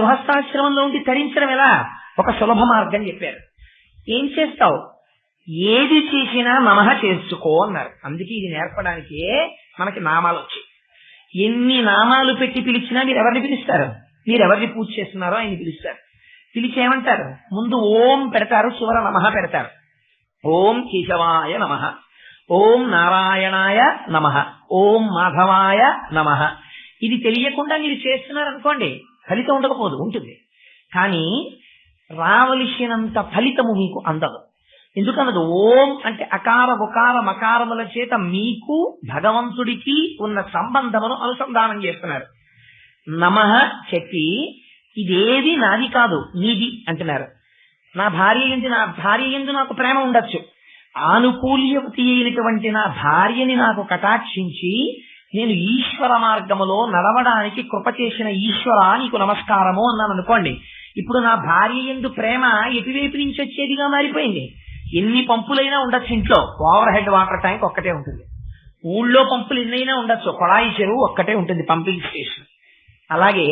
గృహస్థాశ్రమంలో ఉండి తరించడం ఎలా? ఒక సులభ మార్గం చెప్పారు. ఏం చేస్తావు? ఏది చేసినా నమః చేసుకో అన్నారు. అందుకే ఇది నేర్పడానికే మనకి నామాలు వచ్చాయి. ఎన్ని నామాలు పెట్టి పిలిచినా మీరు ఎవరిని పిలుస్తారు? మీరు ఎవరిని పూజ చేస్తున్నారో ఆయన పిలుస్తారు. పిలిచేమంటారు? ముందు ఓం పెడతారు, చివర నమః పెడతారు. ఓం కేశవాయ నమః, ఓం నారాయణాయ నమః, ఓం మాధవాయ నమః. ఇది తెలియకుండా మీరు చేస్తున్నారనుకోండి, ఫలితం ఉండకపోదు, ఉంటుంది. కానీ రావలసినంత ఫలితము మీకు అందదు. ఎందుకన్నది? ఓం అంటే అకార ఉకార మకారముల చేత మీకు భగవంతుడికి ఉన్న సంబంధమును అనుసంధానం చేస్తున్నారు. నమః చెప్పి ఇదేది నాది కాదు నీది అంటున్నారు. నా భార్య యందు నాకు ప్రేమ ఉండొచ్చు. ఆనుకూల్యవతి అయినటువంటి నా భార్యని నాకు కటాక్షించి నేను ఈశ్వర మార్గములో నడవడానికి కృప చేసిన ఈశ్వర నీకు నమస్కారము అన్నాను అనుకోండి. ఇప్పుడు నా భార్య యందు ప్రేమ ఎటువైపు నుంచి వచ్చేదిగా మారిపోయింది. ఎన్ని పంపులైనా ఉండొచ్చు, ఇంట్లో ఓవర్ హెడ్ వాటర్ ట్యాంక్ ఒక్కటే ఉంటుంది. ఊళ్ళో పంపులు ఎన్నైనా ఉండొచ్చు, కొళాయి చెరువు ఒక్కటే ఉంటుంది, పంపింగ్ స్టేషన్. అలాగే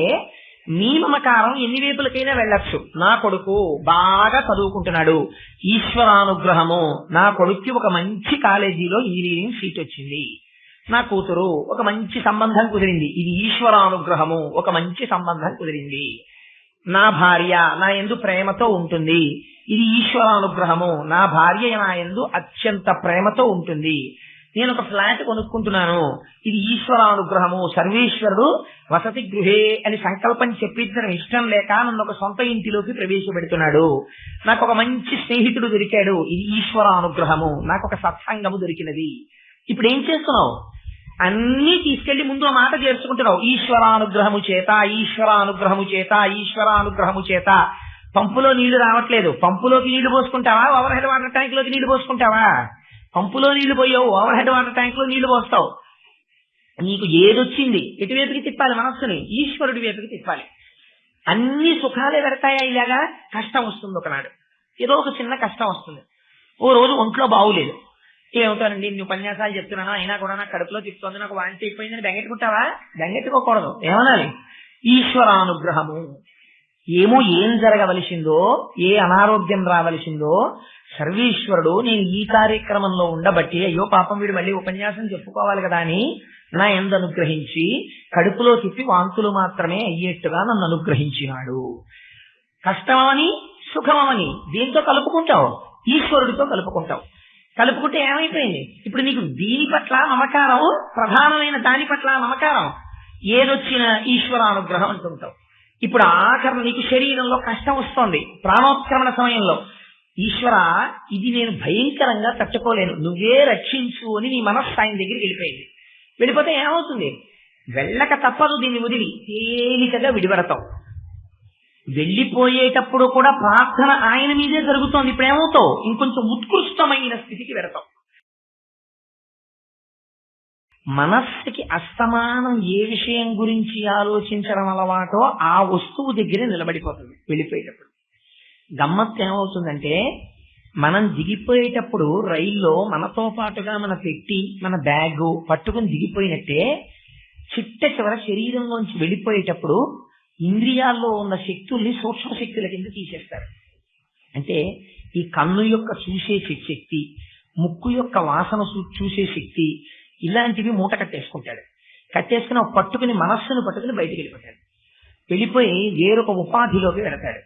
మీ మమకారం ఎన్ని వైపులకైనా వెళ్ళొచ్చు. నా కొడుకు బాగా చదువుకుంటున్నాడు, ఈశ్వరానుగ్రహము. నా కొడుక్కి ఒక మంచి కాలేజీలో ఇంజనీరింగ్ సీట్ వచ్చింది. నా కూతురు ఒక మంచి సంబంధం కుదిరింది, ఇది ఈశ్వరానుగ్రహము, ఒక మంచి సంబంధం కుదిరింది. నా భార్య నా యందు ప్రేమతో ఉంటుంది, ఇది ఈశ్వరానుగ్రహము, నా భార్య నా యందు అత్యంత ప్రేమతో ఉంటుంది. నేను ఒక ఫ్లాట్ కొనుక్కుంటున్నాను, ఇది ఈశ్వరానుగ్రహము, సర్వేశ్వరుడు వసతి గృహే అని సంకల్పం చెప్పించడం ఇష్టం లేక నన్ను ఒక సొంత ఇంటిలోకి ప్రవేశపెడుతున్నాడు. నాకు ఒక మంచి స్నేహితుడు దొరికాడు, ఇది ఈశ్వరానుగ్రహము, నాకు ఒక సత్సంగము దొరికినది. ఇప్పుడు ఏం చేస్తున్నావు? అన్నీ తీసుకెళ్లి ముందు ఆ మాట చేర్చుకుంటున్నావు. ఈశ్వరానుగ్రహము చేత, ఈశ్వరానుగ్రహము చేత, ఈశ్వరానుగ్రహము చేత. పంపులో నీళ్లు రావట్లేదు, పంపులోకి నీళ్లు పోసుకుంటావా? ఓవర్ హెడ్ వాటర్ ట్యాంక్ లోకి నీళ్లు పోసుకుంటావా? పంపులో నీళ్లు పోయావు, ఓవర్ హెడ్ వాటర్ ట్యాంక్ లో నీళ్లు పోస్తావు. నీకు ఏదొచ్చింది ఎటువైపుకి తిప్పాలి? మనస్సుని ఈశ్వరుడి వైపుకి తిప్పాలి. అన్ని సుఖాలే పెడతాయా? ఇలాగా కష్టం వస్తుంది. ఒకనాడు ఏదో ఒక చిన్న కష్టం వస్తుంది. ఓ రోజు ఒంట్లో బాగులేదు. ఏమవుతానండి, నువ్వు ఉపన్యాసాలు చెప్తున్నాను అయినా కూడా నాకు కడుపులో తిప్పుతుంది, నాకు వాంతి అయిపోయిందని బెంగెట్టుకుంటావా? బెంగెట్టుకోకూడదు. ఏమనాలి? ఈశ్వరానుగ్రహము. ఏం జరగవలసిందో, ఏ అనారోగ్యం రావలసిందో సర్వేశ్వరుడు నేను ఈ కార్యక్రమంలో ఉండబట్టి, అయ్యో పాపం వీడు మళ్ళీ ఉపన్యాసం చెప్పుకోవాలి కదా అని నా యందు అనుగ్రహించి కడుపులో తిప్పి వాంతులు మాత్రమే అయ్యేట్టుగా నన్ను అనుగ్రహించినాడు. కష్టమని సుఖమని దేంతో కలుపుకుంటావు? ఈశ్వరుడితో కలుపుకుంటావు. కలుపుకుంటే ఏమైపోయింది? ఇప్పుడు నీకు దీని పట్ల మమకారం, ప్రధానమైన దాని పట్ల మమకారం. ఏదొచ్చినా ఈశ్వరానుగ్రహం అంటుంటావు. ఇప్పుడు ఆఖరణ నీకు శరీరంలో కష్టం వస్తోంది, ప్రాణోత్క్రమణ సమయంలో, ఈశ్వర ఇది నేను భయంకరంగా తట్టుకోలేను, నువ్వే రక్షించు అని నీ మనస్సు ఆయన దగ్గరికి వెళ్ళిపోయింది. వెళ్ళిపోతే ఏమవుతుంది? వెళ్ళక తప్పదు, దీన్ని వదిలి తేలికగా విడిపడతావు. వెళ్ళిపోయేటప్పుడు కూడా ప్రార్థన ఆయన మీదే జరుగుతోంది. ఇప్పుడు ఏమవుతావు? ఇంకొంచెం ఉత్కృష్టమైన స్థితికి వెడతావు. మనస్సుకి అస్తమానం ఏ విషయం గురించి ఆలోచించడం అలవాటో ఆ వస్తువు దగ్గరే నిలబడిపోతుంది. వెళ్ళిపోయేటప్పుడు గమ్మత్తు ఏమవుతుందంటే, మనం దిగిపోయేటప్పుడు రైల్లో మనతో పాటుగా మన పెట్టి మన బ్యాగు పట్టుకుని దిగిపోయినట్టే చిట్ట చివర శరీరంలోంచి వెళ్ళిపోయేటప్పుడు ఇంద్రియాల్లో ఉన్న శక్తుల్ని సూక్ష్మ శక్తుల కింద తీసేస్తారు. అంటే ఈ కన్ను యొక్క చూసే శక్తి, ముక్కు యొక్క వాసన చూసే శక్తి, ఇలాంటివి మూట కట్టేసుకుంటాడు. కట్టేసుకుని పట్టుకుని మనస్సును పట్టుకుని బయటికి వెళ్ళిపోతాడు. వెళ్ళిపోయి వేరొక ఉపాధిలోకి వెళతాడు.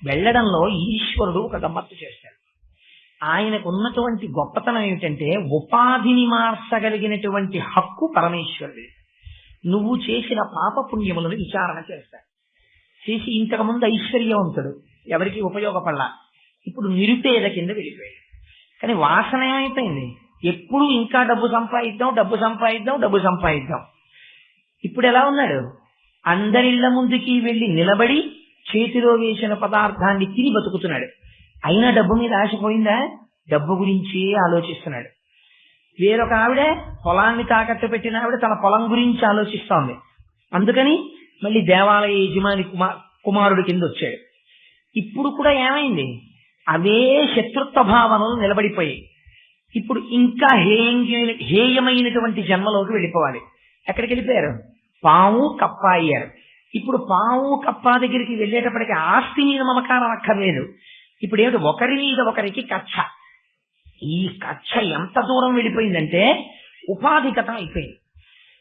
వెళ్ళడంలో ఈశ్వరుడు ఒక గమ్మత్తు చేస్తాడు. ఆయనకు ఉన్నటువంటి గొప్పతనం ఏమిటంటే, ఉపాధిని మార్చగలిగినటువంటి హక్కు పరమేశ్వరుడి. నువ్వు చేసిన పాప పుణ్యములను విచారణ చేస్తాడు. చేసి ఇంతకుముందు ఐశ్వర్యవంతుడు, ఎవరికి ఉపయోగపడలా, ఇప్పుడు నిరుపేద కింద వెళ్ళిపోయాడు. కానీ వాసన ఏమైపోయింది? ఎప్పుడు ఇంకా డబ్బు సంపాదిద్దాం, డబ్బు సంపాదిద్దాం, డబ్బు సంపాదిద్దాం. ఇప్పుడు ఎలా ఉన్నాడు? అందరిళ్ల ముందుకి వెళ్లి నిలబడి చేతిలో వేసిన పదార్థాన్ని తిని బతుకుతున్నాడు. అయినా డబ్బు మీద ఆశపోయిందా? డబ్బు గురించి ఆలోచిస్తున్నాడు. వేరొక ఆవిడ పొలాన్ని తాకట్టు పెట్టిన ఆవిడ తన పొలం గురించి ఆలోచిస్తోంది. అందుకని మళ్ళీ దేవాలయ యజమాని కుమారుడి కింద వచ్చాడు. ఇప్పుడు కూడా ఏమైంది? అవే శత్రుత్వ భావనలు నిలబడిపోయాయి. ఇప్పుడు ఇంకా హేయమైనటువంటి జన్మలోకి వెళ్ళిపోవాలి. ఎక్కడికి వెళ్ళిపోయారు? పాము కప్ప అయ్యారు. ఇప్పుడు పాము కప్ప దగ్గరికి వెళ్ళేటప్పటికి ఆస్తి మీద మమకారం అక్కర్లేదు. ఇప్పుడు ఏమిటి, ఒకరి మీద ఒకరికి కక్ష. ఈ కక్ష ఎంత దూరం వెళ్ళిపోయిందంటే ఉపాధిగతం అయిపోయింది.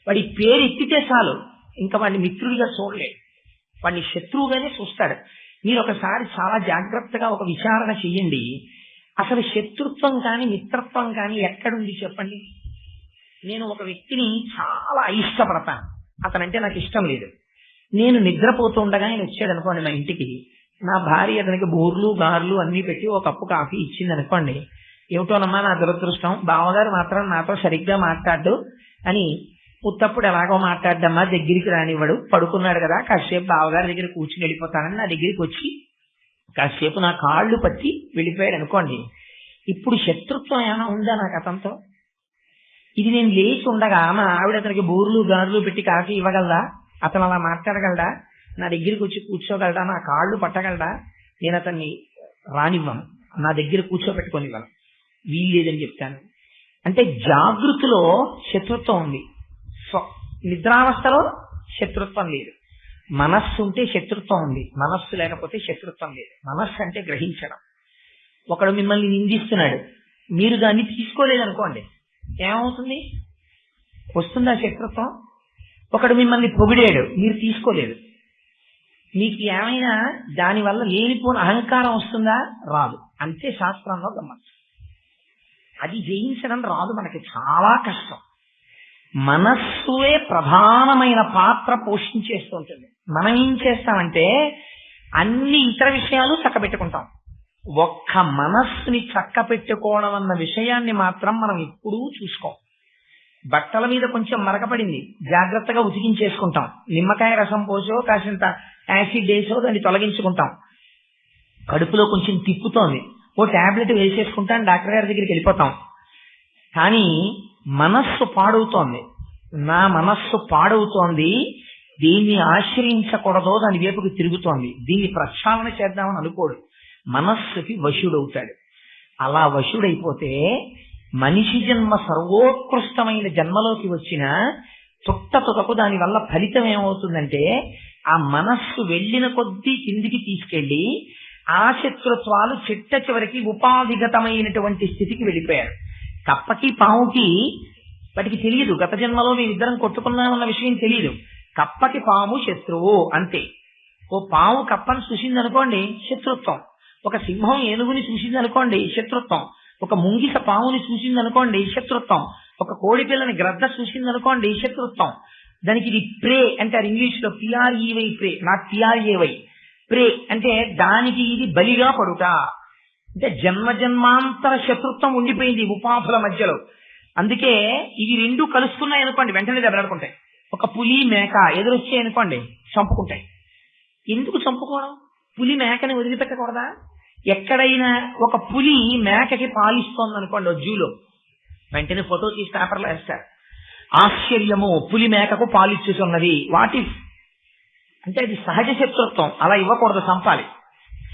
వాడి పేరు ఎత్తితే చాలు ఇంకా వాడిని మిత్రుడిగా చూడలేడు, వాడిని శత్రువుగానే చూస్తాడు. మీరు ఒకసారి చాలా జాగ్రత్తగా ఒక విచారణ చెయ్యండి. అసలు శత్రుత్వం కానీ మిత్రత్వం కానీ ఎక్కడుంది చెప్పండి. నేను ఒక వ్యక్తిని చాలా ఇష్టపడతాను, అతనంటే నాకు ఇష్టం లేదు. నేను నిద్రపోతుండగా ఆయన వచ్చాడు అనుకోండి మా ఇంటికి, నా భార్య అతనికి బూర్లు గార్లు అన్ని పెట్టి ఒక కప్పు కాఫీ ఇచ్చింది అనుకోండి. ఏమిటోనమ్మా నా దురదృష్టం, బావగారు మాత్రం నాతో సరిగ్గా మాట్లాడు అని ఉత్తప్పుడు ఎలాగో మాట్లాడమ్మా, దగ్గరికి రానివ్వడు, పడుకున్నాడు కదా కాసేపు బావగారి దగ్గర కూర్చుని వెళ్ళిపోతానని నా దగ్గరికి వచ్చి కాసేపు నా కాళ్ళు పట్టి వెళ్ళిపోయాడు అనుకోండి. ఇప్పుడు శత్రుత్వం ఏమైనా ఉందా నాకు అతనితో? ఇది నేను లేచి ఉండగా మా ఆవిడ అతనికి బూర్లు గార్లు పెట్టి కాఫీ ఇవ్వగలదా? అతను అలా మాట్లాడగలడా? నా దగ్గరికి వచ్చి కూర్చోగలడా? నా కాళ్ళు పట్టగలడా? నేను అతన్ని రానివ్వను, నా దగ్గర కూర్చోబెట్టుకొని ఇవ్వను, వీల్లేదని చెప్తాను. అంటే జాగృతిలో శత్రుత్వం ఉంది, నిద్రావస్థలో శత్రుత్వం లేదు. మనస్సు ఉంటే శత్రుత్వం ఉంది, మనస్సు లేకపోతే శత్రుత్వం లేదు. మనస్సు అంటే గ్రహించడం. ఒకడు మిమ్మల్ని నిందిస్తున్నాడు, మీరు దాన్ని తీసుకోలేదనుకోండి, ఏమవుతుంది? వస్తుందా శత్రుత్వం? ఒకడు మిమ్మల్ని పొగిడాడు, మీరు తీసుకోలేదు, మీకు ఏమైనా దానివల్ల లేనిపోని అహంకారం వస్తుందా? రాదు. అంతే శాస్త్రంలో గమ్మత్తు. అది జయించడం రాదు, మనకి చాలా కష్టం. మనస్సువే ప్రధానమైన పాత్ర పోషించేస్తూ ఉంటుంది. మనం ఏం చేస్తామంటే అన్ని ఇతర విషయాలు చక్కబెట్టుకుంటాం, ఒక్క మనస్సుని చక్కపెట్టుకోవడం అన్న విషయాన్ని మాత్రం మనం ఎప్పుడూ చూసుకోం. బట్టల మీద కొంచెం మరకపడింది, జాగ్రత్తగా ఉతికించేసుకుంటాం, నిమ్మకాయ రసం పోసో కాసింత యాసిడ్ వేసో దాన్ని తొలగించుకుంటాం. కడుపులో కొంచెం తిప్పుతోంది, ఓ టాబ్లెట్ వేసేసుకుంటాం, డాక్టర్ గారి దగ్గరికి వెళ్ళిపోతాం. కానీ మనస్సు పాడవుతోంది, నా మనస్సు పాడవుతోంది, దీన్ని ఆశ్రయించకూడదో దాని వైపుకి తిరుగుతోంది, దీన్ని ప్రక్షాళన చేద్దామని అనుకోడు, మనస్సుకి వశుడవుతాడు. అలా వశుడైపోతే మనిషి జన్మ సర్వోత్కృష్టమైన జన్మలోకి వచ్చిన తుట్టతుకకు దాని వల్ల ఫలితం ఏమవుతుందంటే ఆ మనస్సు వెళ్ళిన కొద్దీ కిందికి తీసుకెళ్లి ఆ శత్రుత్వాలు చిట్ట చివరికి ఉపాధిగతమైనటువంటి స్థితికి వెళ్ళిపోయారు. కప్పకి పాముకి వాటికి తెలియదు, గత జన్మలో మేమిద్దరం కొట్టుకున్నామన్న విషయం తెలియదు. కప్పకి పాము శత్రువు అంతే. ఓ పాము కప్పని చూసింది అనుకోండి శత్రుత్వం, ఒక సింహం ఏనుగుని చూసింది అనుకోండి శత్రుత్వం, ఒక ముంగిస పాముని చూసింది అనుకోండి శత్రుత్వం, ఒక కోడి పిల్లని గ్రద్ద చూసింది అనుకోండి శత్రుత్వం. దానికి ఇది ప్రే అంటారు ఇంగ్లీష్ లో, పిఆర్ఈవై ప్రే, నాట్ పిఆర్ఏవై. ప్రే అంటే దానికి ఇది బలిగా పడుట. అంటే జన్మ జన్మాంతర శత్రుత్వం ఉండిపోయింది ఉపాధుల మధ్యలో. అందుకే ఇవి రెండు కలుసుకున్నాయి అనుకోండి వెంటనే దెబ్బలాడుకుంటాయి. ఒక పులి మేక ఎదురొచ్చాయి అనుకోండి చంపుకుంటాయి. ఎందుకు చంపుకోవడం? పులి మేకని వదిలిపెట్టకూడదా? ఎక్కడైనా ఒక పులి మేకకి పాలిస్తోంది అనుకోండి జూలో, వెంటనే ఫోటో తీసి పేపర్లో వేస్తారు, ఆశ్చర్యము పులి మేకకు పాలిచ్చుతున్నది. వాట్ ఇఫ్ అంటే అది సహజ శత్రుత్వం, అలా ఇవ్వకూడదు, చంపాలి.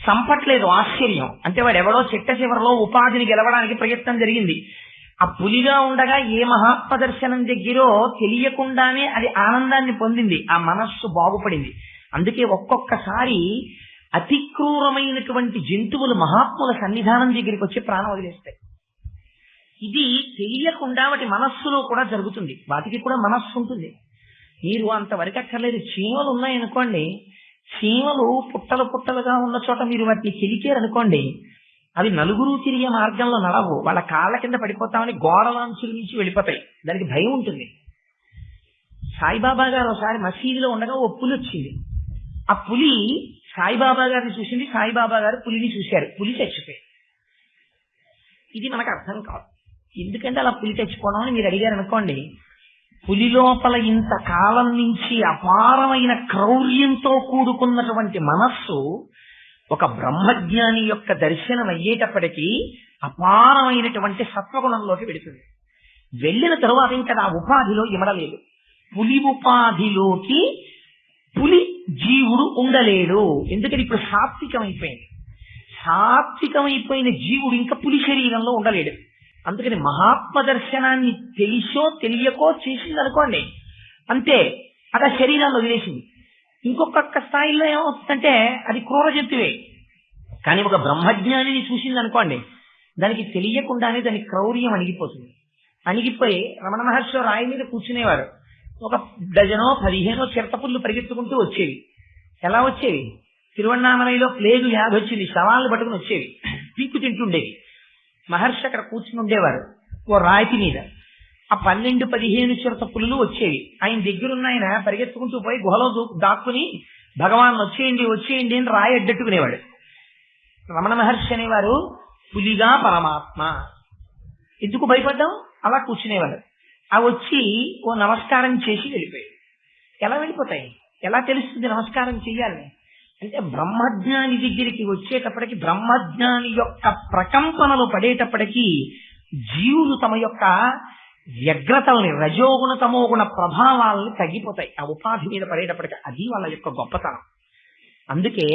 చంపట్లేదు, ఆశ్చర్యం. అంటే వాడు ఎవడో చిట్ట చివరిలో ఉపాధిని గెలవడానికి ప్రయత్నం జరిగింది. ఆ పులిగా ఉండగా ఏ మహాత్మ దర్శనం దగ్గరో తెలియకుండానే అది ఆనందాన్ని పొందింది, ఆ మనస్సు బాగుపడింది. అందుకే ఒక్కొక్కసారి అతి క్రూరమైనటువంటి జంతువులు మహాత్ముల సన్నిధానం దగ్గరికి వచ్చి ప్రాణం వదిలేస్తాయి. ఇది తెలియకుండా వాటి మనస్సులో కూడా జరుగుతుంది, వాటికి కూడా మనస్సు ఉంటుంది. మీరు అంతవరకు అక్కర్లేదు, చీమలు ఉన్నాయనుకోండి, చీమలు పుట్టలు పుట్టలుగా ఉన్న చోట మీరు వాటిని కెలికారనుకోండి, అవి నలుగురు తిరిగే మార్గంలో నడవు, వాళ్ళ కాళ్ళ కింద పడిపోతామని గోడలాంచుల నుంచి వెళ్ళిపోతాయి, దానికి భయం ఉంటుంది. సాయిబాబా గారు ఒకసారి మసీదులో ఉండగా ఓ పులి వచ్చింది. ఆ పులి సాయిబాబా గారిని చూసింది, సాయిబాబా గారు పులిని చూశారు, పులి చచ్చిపోయింది. ఇది మనకు అర్థం కాదు. ఎందుకంటే అలా పులి చచ్చిపోవడం అని మీరు అడిగారు అనుకోండి, పులి లోపల ఇంతకాలం నుంచి అపారమైన క్రౌర్యంతో కూడుకున్నటువంటి మనస్సు ఒక బ్రహ్మజ్ఞాని యొక్క దర్శనం అయ్యేటప్పటికీ అపారమైనటువంటి సత్వగుణంలోకి వెళుతుంది. వెళ్ళిన తరువాత ఇంకా ఆ ఉపాధిలో ఇమడలేదు. పులి ఉపాధిలోకి పులి జీవుడు ఉండలేడు, ఎందుకని ఇప్పుడు సాత్వికమైపోయింది. సాత్వికమైపోయిన జీవుడు ఇంకా పులి శరీరంలో ఉండలేడు. అందుకని మహాత్మ దర్శనాన్ని తెలిసో తెలియకో చేసింది అనుకోండి, అంతే, అది ఆ శరీరాన్ని వదిలేసింది. ఇంకొక స్థాయిలో ఏమవుతుందంటే అది క్రూర జంతువే. కానీ ఒక బ్రహ్మజ్ఞానిని చూసింది అనుకోండి, దానికి తెలియకుండానే దాని క్రౌర్యం అణిగిపోతుంది. అణిగిపోయి రమణ మహర్షి రాయి మీద కూర్చునేవారు. ఒక 10-15 చిరతపుళ్ళు పరిగెత్తుకుంటూ వచ్చేవి. ఎలా వచ్చేవి? తిరువண்ணామలైలో ప్లేగు వ్యాధి వచ్చింది, శవాలను పట్టుకుని వచ్చేవి, పీక్కు తింటుండేవి. మహర్షి అక్కడ కూర్చుని ఉండేవారు ఓ రాయితీ మీద. ఆ 12-15 చిరతపుళ్ళు వచ్చేవి. ఆయన దగ్గరున్న ఆయన పరిగెత్తుకుంటూ పోయి గుహలో దాక్కుని భగవాన్ వచ్చేయండి వచ్చేయండి అని రాయి అడ్డట్టుకునేవాడు. రమణ మహర్షి అనేవారు పులిగా పరమాత్మ, ఎందుకు భయపడ్డాం, అలా కూర్చునేవారు. ఆ వచ్చి ఓ నమస్కారం చేసి వెళ్ళిపోయాయి. ఎలా వెళ్ళిపోతాయి? ఎలా తెలుస్తుంది నమస్కారం చెయ్యాలని? అంటే బ్రహ్మజ్ఞాని దగ్గరికి వచ్చేటప్పటికి, బ్రహ్మజ్ఞాని యొక్క ప్రకంపనలు పడేటప్పటికీ జీవులు తమ యొక్క వ్యగ్రతల్ని, రజోగుణ తమోగుణ ప్రభావాలని తగ్గిపోతాయి ఆ ఉపాధి మీద పడేటప్పటికి. అది వాళ్ళ యొక్క గొప్పతనం. అందుకే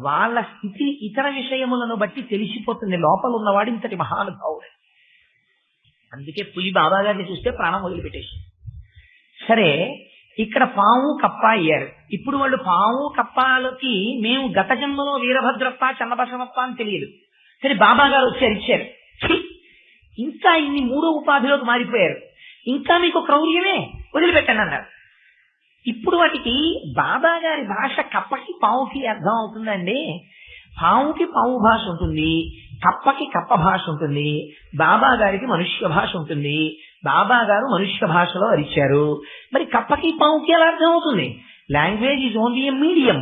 వాళ్ళ స్థితి ఇతర విషయములను బట్టి తెలిసిపోతుంది లోపల ఉన్నవాడు ఇంతటి మహానుభావుడు. అందుకే పులి బాబాగారిని చూస్తే ప్రాణం వదిలిపెట్టేసి. సరే, ఇక్కడ పాము కప్ప అయ్యారు. ఇప్పుడు వాళ్ళు పాము కప్పాలకి మేము గత జన్మలో వీరభద్రప్ప చన్నబసవప్ప అని తెలియదు. సరే, బాబాగారు వచ్చారు, ఇచ్చారు. ఇంకా ఇన్ని 3వ ఉపాధిలోకి మారిపోయారు. ఇంకా మీకు క్రౌర్యమే, వదిలిపెట్టండి అన్నారు. ఇప్పుడు వాటికి బాబాగారి భాష కప్పకి పావుకి అర్థం అవుతుందండి. పావుకి పావు భాష ఉంటుంది, కప్పకి కప్ప భాష ఉంటుంది, బాబా గారికి మనుష్య భాష ఉంటుంది. బాబా గారు మనుష్య భాషలో అరిచారు, మరి కప్పకి పావుకి ఎలా అర్థం అవుతుంది? Language is only A medium.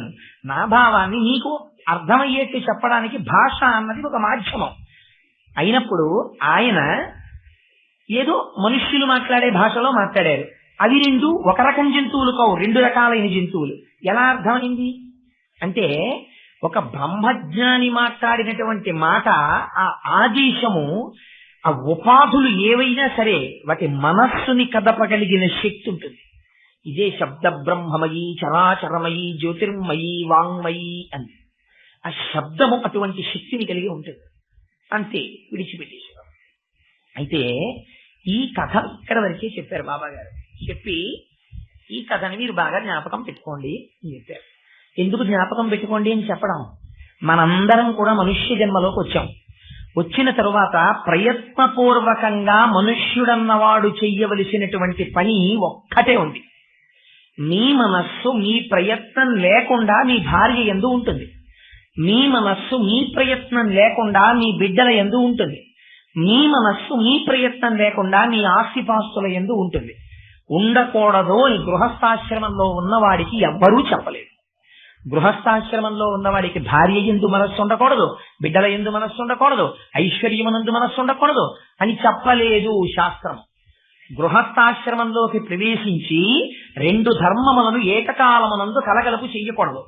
నా భావాన్ని నీకు అర్థమయ్యేట్టు చెప్పడానికి భాష అన్నది ఒక మాధ్యమం అయినప్పుడు ఆయన ఏదో మనుష్యులు మాట్లాడే భాషలో మాట్లాడారు. అవి రెండు ఒక రకం జంతువులు కావు, 2 రకాలైన జంతువులు. ఎలా అర్థమైంది అంటే, ఒక బ్రహ్మజ్ఞాని మాట్లాడినటువంటి మాట, ఆ ఆదేశము, ఆ ఉపాధులు ఏవైనా సరే వాటి మనస్సుని కదపగలిగిన శక్తి ఉంటుంది. ఇదే శబ్ద బ్రహ్మమయి చరాచరమయి జ్యోతిర్మయి వాంగ్మయి అని. ఆ శబ్దము అటువంటి శక్తిని కలిగి ఉంటుంది. అంతే, విడిచిపెట్టేశారు. అయితే ఈ కథ ఇక్కడ వరకే చెప్పారు బాబా గారు. చెప్పి ఈ కథని మీరు బాగా జ్ఞాపకం పెట్టుకోండి అని చెప్పారు. ఎందుకు జ్ఞాపకం పెట్టుకోండి అని చెప్పడం, మనందరం కూడా మనుష్య జన్మలోకి వచ్చాం. వచ్చిన తరువాత ప్రయత్నపూర్వకంగా మనుష్యుడన్నవాడు చెయ్యవలసినటువంటి పని ఒక్కటే ఉంది. మీ మనస్సు మీ ప్రయత్నం లేకుండా మీ భార్య యందు ఉంటుంది. మీ మనస్సు మీ ప్రయత్నం లేకుండా మీ బిడ్డల యందు ఉంటుంది. మీ మనస్సు మీ ప్రయత్నం లేకుండా మీ ఆస్తిపాస్తుల యందు ఉంటుంది. ఉండకూడదు అని గృహస్థాశ్రమంలో ఉన్నవాడికి ఎవ్వరూ చెప్పలేదు. గృహస్థాశ్రమంలో ఉన్నవాడికి భార్య యందు మనస్సు ఉండకూడదు, బిడ్డల యందు మనస్సు ఉండకూడదు, ఐశ్వర్యమునందు మనస్సు ఉండకూడదు అని చెప్పలేదు శాస్త్రం. గృహస్థాశ్రమంలోకి ప్రవేశించి 2 ధర్మములను ఏకకాలమునందు కలగలుపు చెయ్యకూడదు.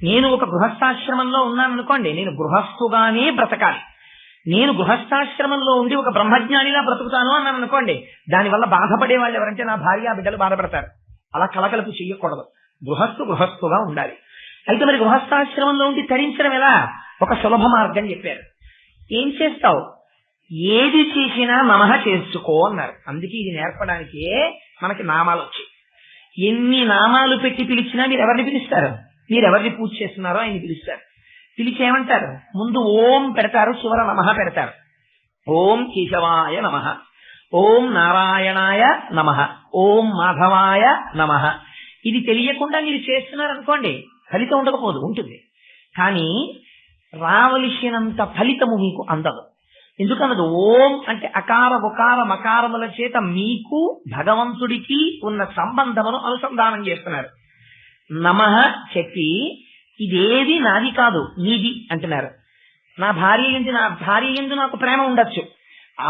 నేను ఒక గృహస్థాశ్రమంలో ఉన్నాననుకోండి, నేను గృహస్థుగానే బ్రతకాలి. నేను గృహస్థాశ్రమంలో ఉండి ఒక బ్రహ్మజ్ఞానిలా బ్రతుకుతాను అన్నాను అనుకోండి, దానివల్ల బాధపడే వాళ్ళు ఎవరంటే నా భార్య బిడ్డలు బాధపడతారు. అలా కలకలుపు చెయ్యకూడదు. గృహస్థుగా ఉండాలి. అయితే మరి గృహస్థాశ్రమంలో ఉండి తరించడం ఎలా? ఒక సులభ మార్గం చెప్పారు. ఏం చేస్తావు? ఏది చేసినా నమః చేసుకో అన్నారు. అందుకే ఇది నేర్పడానికే మనకి నామాలు వచ్చాయి. ఎన్ని నామాలు పెట్టి పిలిచినా మీరు ఎవరిని పిలుస్తారు? మీరు ఎవరిని పూజ చేస్తున్నారో ఆయన పిలుస్తారు. పిలిచి ఏమంటారు? ముందు ఓం పెడతారు, చివర నమః పెడతారు. ఓం కేశవాయ నమః, ఓం నారాయణాయ నమః, ఓం మాధవాయ నమః. ఇది తెలియకుండా మీరు చేస్తున్నారనుకోండి, ఫలితం ఉండకపోదు, ఉంటుంది. కానీ రావలసినంత ఫలితము మీకు అందదు. ఎందుకన్నది? ఓం అంటే అకార ఉకార మకారముల చేత మీకు భగవంతుడికి ఉన్న సంబంధమును అనుసంధానం చేస్తున్నారు. నమః చెప్పి ఇదేది నాది కాదు నీది అంటున్నారు. నా భార్య యందు నాకు ప్రేమ ఉండొచ్చు.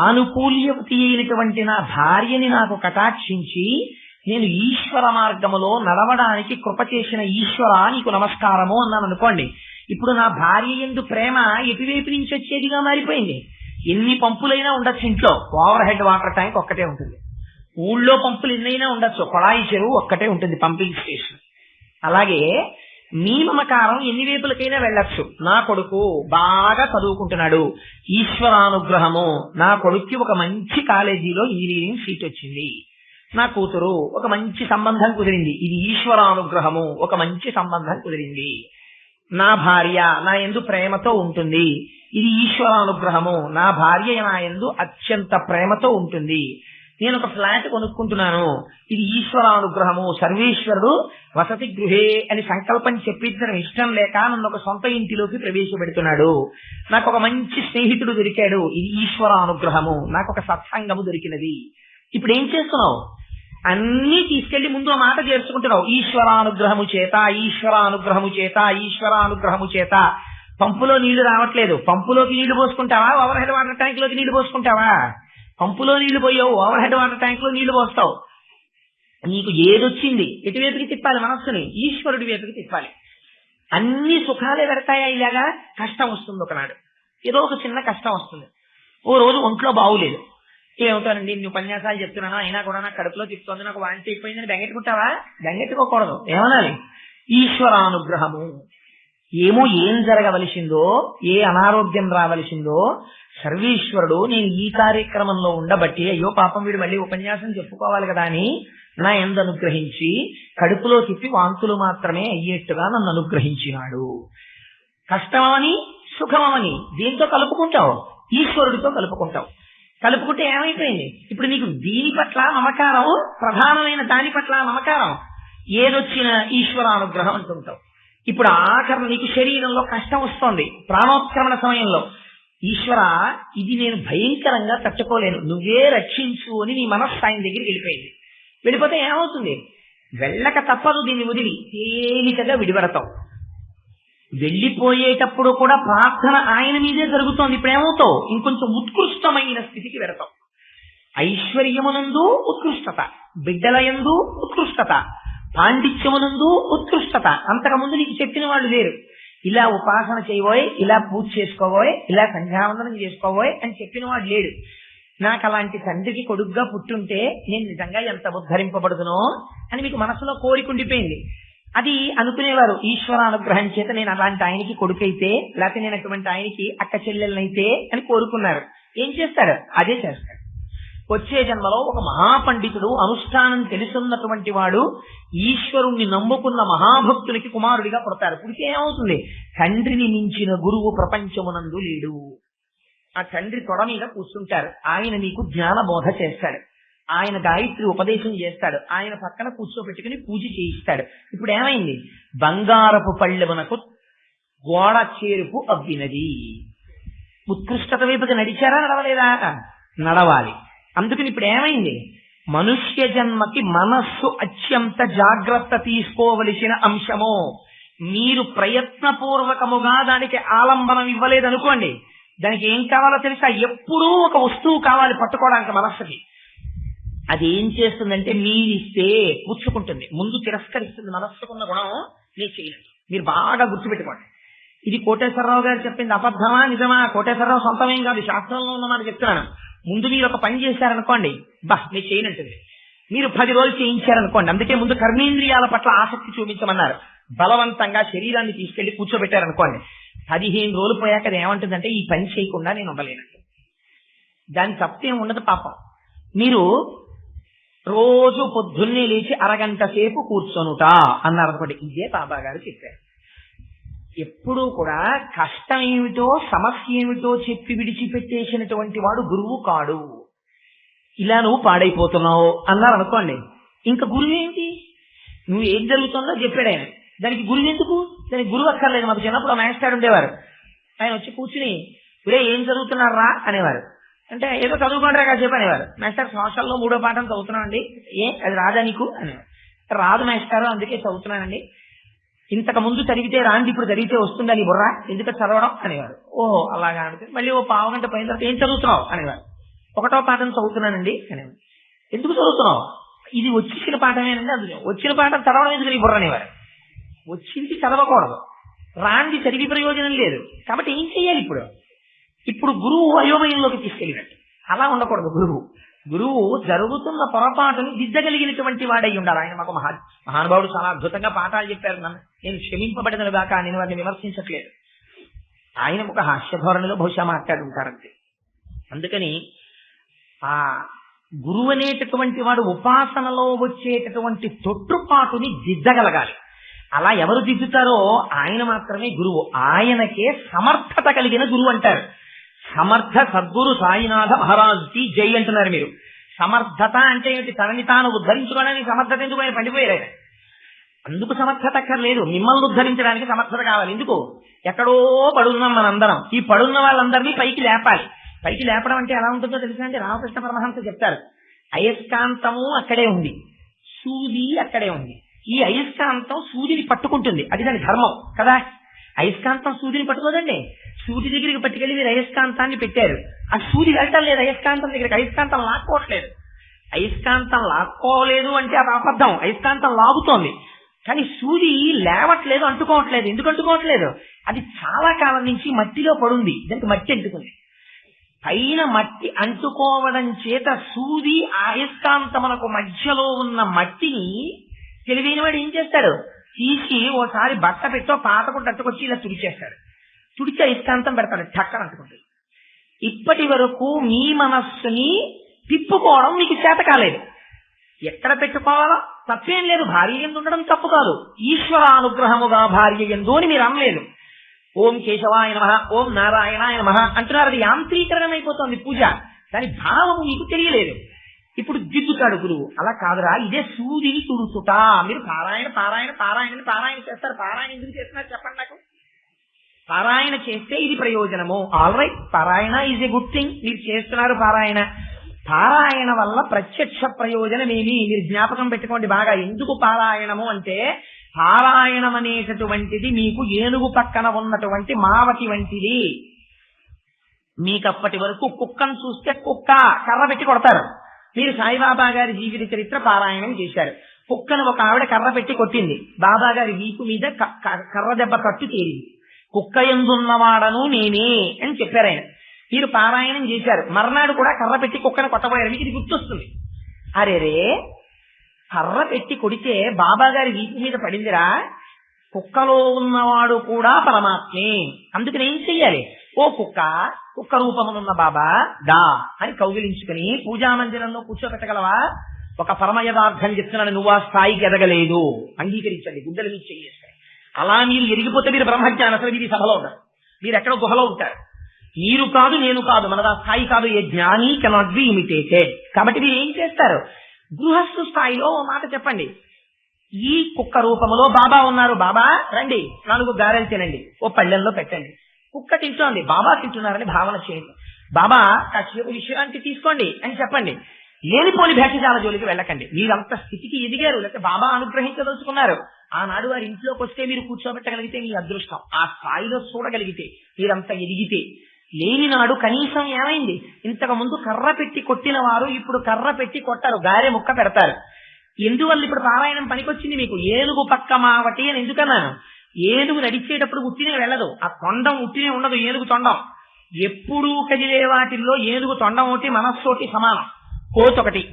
ఆనుకూల్యవతి అయినటువంటి నా భార్యని నాకు కటాక్షించి నేను ఈశ్వర మార్గములో నడవడానికి కృప చేసిన ఈశ్వర నీకు నమస్కారము అన్నాను అనుకోండి. ఇప్పుడు నా భార్య యందు ప్రేమ ఎటువైపు నుంచి వచ్చేదిగా మారిపోయింది. ఎన్ని పంపులైనా ఉండొచ్చు, ఇంట్లో ఓవర్ హెడ్ వాటర్ ట్యాంక్ ఒక్కటే ఉంటుంది. ఊళ్ళో పంపులు ఎన్నైనా ఉండొచ్చు, కొళాయి చెరువు ఒక్కటే ఉంటుంది, పంపింగ్ స్టేషన్. అలాగే మీ మమకారం ఎన్ని వైపులకైనా వెళ్ళొచ్చు. నా కొడుకు బాగా చదువుకుంటున్నాడు, ఈశ్వరానుగ్రహము, నా కొడుక్కి ఒక మంచి కాలేజీలో ఇంజనీరింగ్ సీట్ వచ్చింది, నా కూతురు ఒక మంచి సంబంధం కుదిరింది, ఇది ఈశ్వరానుగ్రహము, ఒక మంచి సంబంధం కుదిరింది. నా భార్య నా యందు ప్రేమతో ఉంటుంది, ఇది ఈశ్వరానుగ్రహము, నా భార్య నా యందు అత్యంత ప్రేమతో ఉంటుంది. నేను ఒక ఫ్లాట్ కొనుక్కుంటున్నాను, ఇది ఈశ్వరానుగ్రహము, సర్వేశ్వరుడు వసతి గృహే అని సంకల్పం చెప్పించడం ఇష్టం లేక నన్ను ఒక సొంత ఇంటిలోకి ప్రవేశపెడుతున్నాడు. నాకు ఒక మంచి స్నేహితుడు దొరికాడు, ఇది ఈశ్వరానుగ్రహము, నాకు ఒక సత్సంగము దొరికినది. ఇప్పుడు ఏం చేస్తున్నావు? అన్నీ తీసుకెళ్లి ముందు మాట చేర్చుకుంటున్నావు. ఈశ్వరానుగ్రహము చేత, ఈశ్వరానుగ్రహము చేత, ఈశ్వరానుగ్రహము చేత. పంపులో నీళ్లు రావట్లేదు, పంపులోకి నీళ్లు పోసుకుంటావా, ఓవర్ హెడ్ వాటర్ ట్యాంక్ లోకి నీళ్లు పోసుకుంటావా? పంపులో నీళ్లు పోయావు, ఓవర్ హెడ్ వాటర్ ట్యాంక్ లో నీళ్లు పోస్తావు. నీకు ఏదొచ్చింది ఎటువైపుకి తిప్పాలి? మనస్సుని ఈశ్వరుడి వైపుకి తిప్పాలి. అన్ని సుఖాలే పెడతాయా? ఇలాగా కష్టం వస్తుంది, ఒకనాడు ఏదో ఒక చిన్న కష్టం వస్తుంది. ఓ రోజు ఒంట్లో బాగులేదు, ఏమవుతానండి నువ్వు ఉపన్యాసాలు చెప్తున్నాను అయినా కూడా నాకు కడుపులో తిప్పుతోంది, నాకు వాంతి అయిపోయిందని బెంగెట్టుకుంటావా? బెంగెట్టుకోకూడదు. ఏమనాలి? ఈశ్వరానుగ్రహము. ఏమో ఏం జరగవలసిందో, ఏ అనారోగ్యం రావలసిందో సర్వేశ్వరుడు నేను ఈ కార్యక్రమంలో ఉండబట్టి, అయ్యో పాపం వీడు మళ్ళీ ఉపన్యాసం చెప్పుకోవాలి కదా అని నా యందు అనుగ్రహించి కడుపులో తిప్పి వాంతులు మాత్రమే అయ్యేట్టుగా నన్ను అనుగ్రహించినాడు. కష్టమని సుఖమని దీంతో కలుపుకుంటావు, ఈశ్వరుడితో కలుపుకుంటావు. కలుపుకుంటే ఏమైపోయింది? ఇప్పుడు నీకు దీని పట్ల మమకారం, ప్రధానమైన దాని పట్ల మమకారం, ఏదొచ్చినా ఈశ్వరానుగ్రహం అంటుంటావు. ఇప్పుడు ఆఖరణ నీకు శరీరంలో కష్టం వస్తోంది, ప్రాణోత్క్రమణ సమయంలో, ఈశ్వర ఇది నేను భయంకరంగా తట్టుకోలేను, నువ్వే రక్షించు అని నీ మనస్సు ఆయన దగ్గరికి వెళ్ళిపోయింది. వెళ్ళిపోతే ఏమవుతుంది? వెళ్ళక తప్పదు, దీన్ని వదిలి తేలికగా విడిపడతావు. వెళ్ళిపోయేటప్పుడు కూడా ప్రార్థన ఆయన మీదే జరుగుతోంది. ఇప్పుడు ఏమవుతావు? ఇంకొంచెం ఉత్కృష్టమైన స్థితికి వెడతావు. ఐశ్వర్యమునందు ఉత్కృష్టత, బిడ్డల యందు ఉత్కృష్టత, పాండిత్యమునందు ఉత్కృష్టత. అంతకుముందు నీకు చెప్పిన వాళ్ళు లేరు. ఇలా ఉపాసన చేయబోయ్, ఇలా పూజ చేసుకోబోయ్, ఇలా సంధ్యావందనం చేసుకోబోయ్ అని చెప్పిన వాడు లేడు. నాకు అలాంటి తండ్రికి కొడుగ్గా పుట్టుంటే నేను నిజంగా ఎంత ఉద్ధరింపబడుతునో అని మీకు మనసులో కోరికుండిపోయింది. అది అనుకునేవారు ఈశ్వరానుగ్రహం చేత నేను అలాంటి ఆయనకి కొడుకైతే, లేకపోతే నేను అటువంటి ఆయనకి అక్క చెల్లెలనైతే అని కోరుకున్నారు. ఏం చేస్తాడు? అదే చేస్తాడు. వచ్చే జన్మలో ఒక మహాపండితుడు, అనుష్ఠానం తెలుసున్నటువంటి వాడు, ఈశ్వరుణ్ణి నమ్ముకున్న మహాభక్తునికి కుమారుడిగా పుడతారు. పుడితే ఏమవుతుంది? తండ్రిని మించిన గురువు ప్రపంచమునందు లేడు. ఆ తండ్రి తొడ మీద కూర్చుంటారు, ఆయన నీకు జ్ఞాన బోధ చేస్తాడు, ఆయన గాయత్రి ఉపదేశం చేస్తాడు, ఆయన పక్కన కూర్చోబెట్టుకుని పూజ చేయిస్తాడు. ఇప్పుడు ఏమైంది? బంగారపు పళ్ళెమునకు గోడ చేరుపు అవ్వినది. ఉత్కృష్టత వైపుకి నడిచారా, నడవలేదా? నడవాలి. అందుకని ఇప్పుడు ఏమైంది? మనుష్య జన్మకి మనస్సు అత్యంత జాగ్రత్త తీసుకోవలసిన అంశము. మీరు ప్రయత్నపూర్వకముగా దానికి ఆలంబనం ఇవ్వలేదనుకోండి, దానికి ఏం కావాలో తెలుసా? ఎప్పుడూ ఒక వస్తువు కావాలి పట్టుకోవడానికి మనస్సుకి. అది ఏం చేస్తుందంటే మీరిస్తే పుచ్చుకుంటుంది, ముందు తిరస్కరిస్తుంది. మనస్సుకున్న గుణం నేను చేయలేదు. మీరు బాగా గుర్తుపెట్టుకోండి. ఇది కోటేశ్వరరావు గారు చెప్పింది అబద్ధమా నిజమా? కోటేశ్వరరావు సొంతమేం కాదు, శాస్త్రంలో ఉన్నమాట చెప్తున్నాను. ముందు మీరు ఒక పని చేశారనుకోండి, నేను చేయనంటుంది. మీరు 10 రోజులు చేయించారనుకోండి, అందుకే ముందు కర్మేంద్రియాల పట్ల ఆసక్తి చూపించమన్నారు. బలవంతంగా శరీరాన్ని తీసుకెళ్లి కూర్చోబెట్టారనుకోండి, 15 రోజులు పోయాక అది ఏమంటుందంటే ఈ పని చేయకుండా నేను ఉండలేనండి. దాని తప్పేం ఉండదు పాపం. మీరు రోజు పొద్దున్నే లేచి అరగంట సేపు కూర్చొనుట అన్నారనుకోండి, ఇదే బాబా గారు చెప్పారు. ఎప్పుడూ కూడా కష్టం ఏమిటో సమస్య ఏమిటో చెప్పి విడిచిపెట్టేసినటువంటి వాడు గురువు కాడు. ఇలా నువ్వు పాడైపోతున్నావు అన్నారు అనుకోండి, ఇంకా గురువు ఏంటి? నువ్వు ఏం జరుగుతుందో చెప్పాడు ఆయన, దానికి గురువు ఎందుకు? దానికి గురువు అక్కర్లేదు. మాకు చిన్నప్పుడు మాస్టర్ ఉండేవారు, ఆయన వచ్చి కూర్చుని ఇప్పుడే ఏం చదువుతున్నారా అనేవారు. అంటే ఏదో చదువుకోండి కాసేపు అనేవారు. మాస్టర్ సంవత్సరంలో 3వ పాఠం చదువుతున్నానండి. అది రాదా నీకు అనేవారు. రాదు మాస్టారు, అందుకే చదువుతున్నానండి. ఇంతకు ముందు చదివితే రాండి, ఇప్పుడు చదివితే వస్తుందని బుర్రా, ఎందుకు చదవడం అనేవారు. ఓహో అలాగా అంటే మళ్ళీ ఓ పావుగంట పోయిన తర్వాత ఏం చదువుతున్నావు అనేవారు. 1వ పాఠం చదువుతున్నానండి అనేవారు. ఎందుకు చదువుతున్నావు? ఇది వచ్చిన పాఠమేనండి. అందులో వచ్చిన పాఠం చదవడం ఎందుకు నీ బుర్ర అనేవారు. వచ్చింది చదవకూడదు, రాంది చదివి ప్రయోజనం లేదు. కాబట్టి ఏం చెయ్యాలి? ఇప్పుడు గురువు అయోమయంలోకి తీసుకెళ్ళినట్టు అలా ఉండకూడదు. గురువు జరుగుతున్న పొరపాటుని దిద్దగలిగినటువంటి వాడై ఉండాలి. ఆయన మాకు మహానుభావుడు చాలా అద్భుతంగా పాఠాలు చెప్పారు. నేను క్షమింపబడిన దాకా నేను వారిని విమర్శించట్లేదు. ఆయన ఒక హాస్యధోరణిలో బహుశా మాట్లాడుంటారంతే. అందుకని ఆ గురువు అనేటటువంటి వాడు ఉపాసనలో వచ్చేటటువంటి తొట్టుపాటుని దిద్దగలగాలి. అలా ఎవరు దిద్దుతారో ఆయన మాత్రమే గురువు. ఆయనకే సమర్థత కలిగిన గురువు అంటారు. సమర్థ సద్గురు సాయినాథ మహారాజుకి జై అంటున్నారు మీరు. సమర్థత అంటే ఏమిటి? తనని తాను ఉద్ధరించుకోవడానికి సమర్థత ఎందుకు? ఆయన పండిపోయారు ఆయన. అందుకు సమర్థత అక్కర్లేదు. మిమ్మల్ని ఉద్ధరించడానికి సమర్థత కావాలి. ఎందుకు? ఎక్కడో పడున్నాం మనందరం. ఈ పడున్న వాళ్ళందరినీ పైకి లేపాలి. పైకి లేపడం అంటే ఎలా ఉంటుందో తెలుసా అండి? రామకృష్ణ పరమహంస చెప్తారు, అయస్కాంతము అక్కడే ఉంది, సూది అక్కడే ఉంది. ఈ అయస్కాంతం సూదిని పట్టుకుంటుంది, అది దాని ధర్మం కదా. అయస్కాంతం సూదిని పట్టుకోదండి. సూది దగ్గరికి పట్టుకెళ్ళి మీరు అయస్కాంతాన్ని పెట్టారు, ఆ సూది వెళ్ళటం లేదు అయస్కాంతం దగ్గరికి. అయస్కాంతం లాక్కోవట్లేదు. అయస్కాంతం లాక్కోలేదు అంటే అది అబద్ధం. అయస్కాంతం లాగుతోంది, కానీ సూది లేవట్లేదు, అంటుకోవట్లేదు. ఎందుకు అంటుకోవట్లేదు? అది చాలా కాలం నుంచి మట్టిలో పడుంది, దానికి మట్టి అంటుకుంది. పైన మట్టి అంటుకోవడం చేత సూది అయస్కాంతమునకు మధ్యలో ఉన్న మట్టిని తెలివైన వాడు ఏం చేస్తాడు? తీసి ఓసారి బట్ట పెట్టో పాతకు తట్టుకొచ్చి ఇలా తుడిచేస్తాడు. తుడిచి అయస్కాంతం పెడతాడు, ఠక్కన అంటుకుంటుంది. ఇప్పటి వరకు మీ మనస్సుని తిప్పుకోవడం మీకు చేత కాలేదు. ఎక్కడ పెట్టుకోవాలో తప్పేం లేదు. భార్య యందు ఉండడం తప్పు కాదు. ఈశ్వరానుగ్రహముగా భార్య యందు అని మీరు అనలేదు. ఓం కేశవాయ నమః, ఓం నారాయణాయ నమః అంటున్నారు. అది యాంత్రీకరణం అయిపోతుంది పూజ. దాని భావము మీకు తెలియలేదు. ఇప్పుడు దిద్దుతాడు గురువు. అలా కాదురా, ఇదే సూదిని తుడుచుట. మీరు పారాయణ పారాయణ పారాయణ పారాయణ చేస్తారు. పారాయణ ఎందుకు చేస్తున్నారు చెప్పండి నాకు. పారాయణ చేస్తే ఇది ప్రయోజనము. ఆల్ రైట్, పారాయణ ఈజ్ ఏ గుడ్ థింగ్. మీరు చేస్తున్నారు పారాయణ. పారాయణ వల్ల ప్రత్యక్ష ప్రయోజనమేమి మీరు జ్ఞాపకం పెట్టుకోండి బాగా. ఎందుకు పారాయణము అంటే, పారాయణం అనేటటువంటిది మీకు ఏనుగు పక్కన ఉన్నటువంటి మావటి వంటిది. మీకు అప్పటి వరకు కుక్కను చూస్తే కుక్క కర్ర పెట్టి కొడతారు. మీరు సాయిబాబా గారి జీవిత చరిత్ర పారాయణం చేశారు. కుక్కను ఒక ఆవిడ కర్ర పెట్టి కొట్టింది. బాబా గారి వీపు మీద కర్ర దెబ్బ కట్టు తేలింది. కుక్క ఎందున్నవాడను నేనే అని చెప్పారు ఆయన. మీరు పారాయణం చేశారు. మర్నాడు కూడా కర్ర పెట్టి కుక్కను కొట్టబోయారు. మీకు ఇది గుర్తొస్తుంది. అరేరే, కర్ర పెట్టి కొడితే బాబా గారి వీపు మీద పడిందిరా, కుక్కలో ఉన్నవాడు కూడా పరమాత్మే. అందుకని ఏం చెయ్యాలి? ఓ కుక్క, కుక్క రూపమునున్న బాబా దా అని కౌగిలించుకుని పూజా మందిరంలో కూర్చోబెట్టగలవా? ఒక పరమ యథార్థం చెప్తున్నాను, నువ్వు ఆ స్థాయికి ఎదగలేదు. అంగీకరించండి, గుడ్డలు మీరు చెయ్యేస్తాయి. అలా మీరు ఎరిగిపోతే మీరు బ్రహ్మజ్ఞానం. అసలు మీరు సభలో ఉంటారు, మీరు ఎక్కడో గుహలో ఉంటారు. మీరు కాదు, నేను కాదు, మనది ఆ స్థాయి కాదు. ఏ జ్ఞాని కెనాట్ బి ఇమిటేటెడ్. కాబట్టి మీరు ఏం చేస్తారు? గృహస్థు స్థాయిలో ఓ మాట చెప్పండి. ఈ కుక్క రూపంలో బాబా ఉన్నారు, బాబా రండి 4 గారెలు తినండి, ఓ పళ్ళెంలో పెట్టండి. కుక్క తింటోంది, బాబా తింటున్నారని భావన చేయండి. బాబా కాసేపు విశ్రాంతి తీసుకోండి అని చెప్పండి. లేనిపోని భేషజాల జోలికి వెళ్ళకండి. మీరంత స్థితికి ఎదిగారు, లేకపోతే బాబా అనుగ్రహించదలుచుకున్నారు. ఆనాడు వారి ఇంట్లోకి వస్తే మీరు కూర్చోబెట్టగలిగితే మీ అదృష్టం. ఆ స్థాయిలో చూడగలిగితే, మీరంతా ఎదిగితే. లేని నాడు కనీసం ఏమైంది? ఇంతకు ముందు కర్ర పెట్టి కొట్టిన వారు ఇప్పుడు కర్ర పెట్టి కొట్టారు, గారె ముక్క పెడతారు. ఎందువల్ల ఇప్పుడు పారాయణం పనికొచ్చింది మీకు? ఏనుగు పక్క మావటి అని ఎందుకన్నాను? ఏనుగు నడిచేటప్పుడు ఉట్టినే వెళ్ళదు, ఆ తొండం ఉట్టినే ఉండదు. ఏనుగు తొండం ఎప్పుడూ కదిలే వాటిల్లో ఏనుగు తొండం ఒకటి, మనస్సోటి సమానం, కోతొకటి.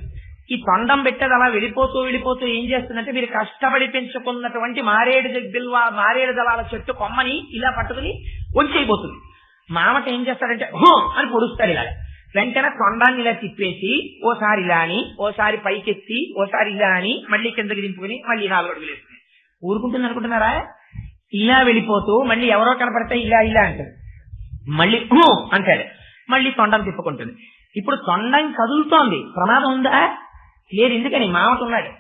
ఈ తొండం పెట్టేది అలా వెళ్ళిపోతూ వెళ్ళిపోతూ ఏం చేస్తుందంటే, మీరు కష్టపడి పెంచుకున్నటువంటి మారేడు దళాల చెట్టు కొమ్మని ఇలా పట్టుకుని వంచైపోతుంది. మామట ఏం చేస్తాడంటే హో అని పొడుస్తాడు. ఇలా వెంటనే తొండాన్ని ఇలా తిప్పేసి ఓసారి ఇలా అని, ఓసారి పైకెత్తి, ఓసారి ఇలా అని, మళ్ళీ కిందకి దింపుకుని మళ్ళీ 4 అడుగులు వేసుకుని ఊరుకుంటుంది అనుకుంటున్నారా? ఇలా వెళ్ళిపోతూ మళ్ళీ ఎవరో కనపడితే ఇలా ఇలా అంటాడు, మళ్ళీ హో అంటాడు, మళ్ళీ తొండం తిప్పుకుంటుంది. ఇప్పుడు తొండం కదులుతోంది, ప్రమాదం ఉందా? లేదు. ఎందుకని? మామట ఉన్నాడు.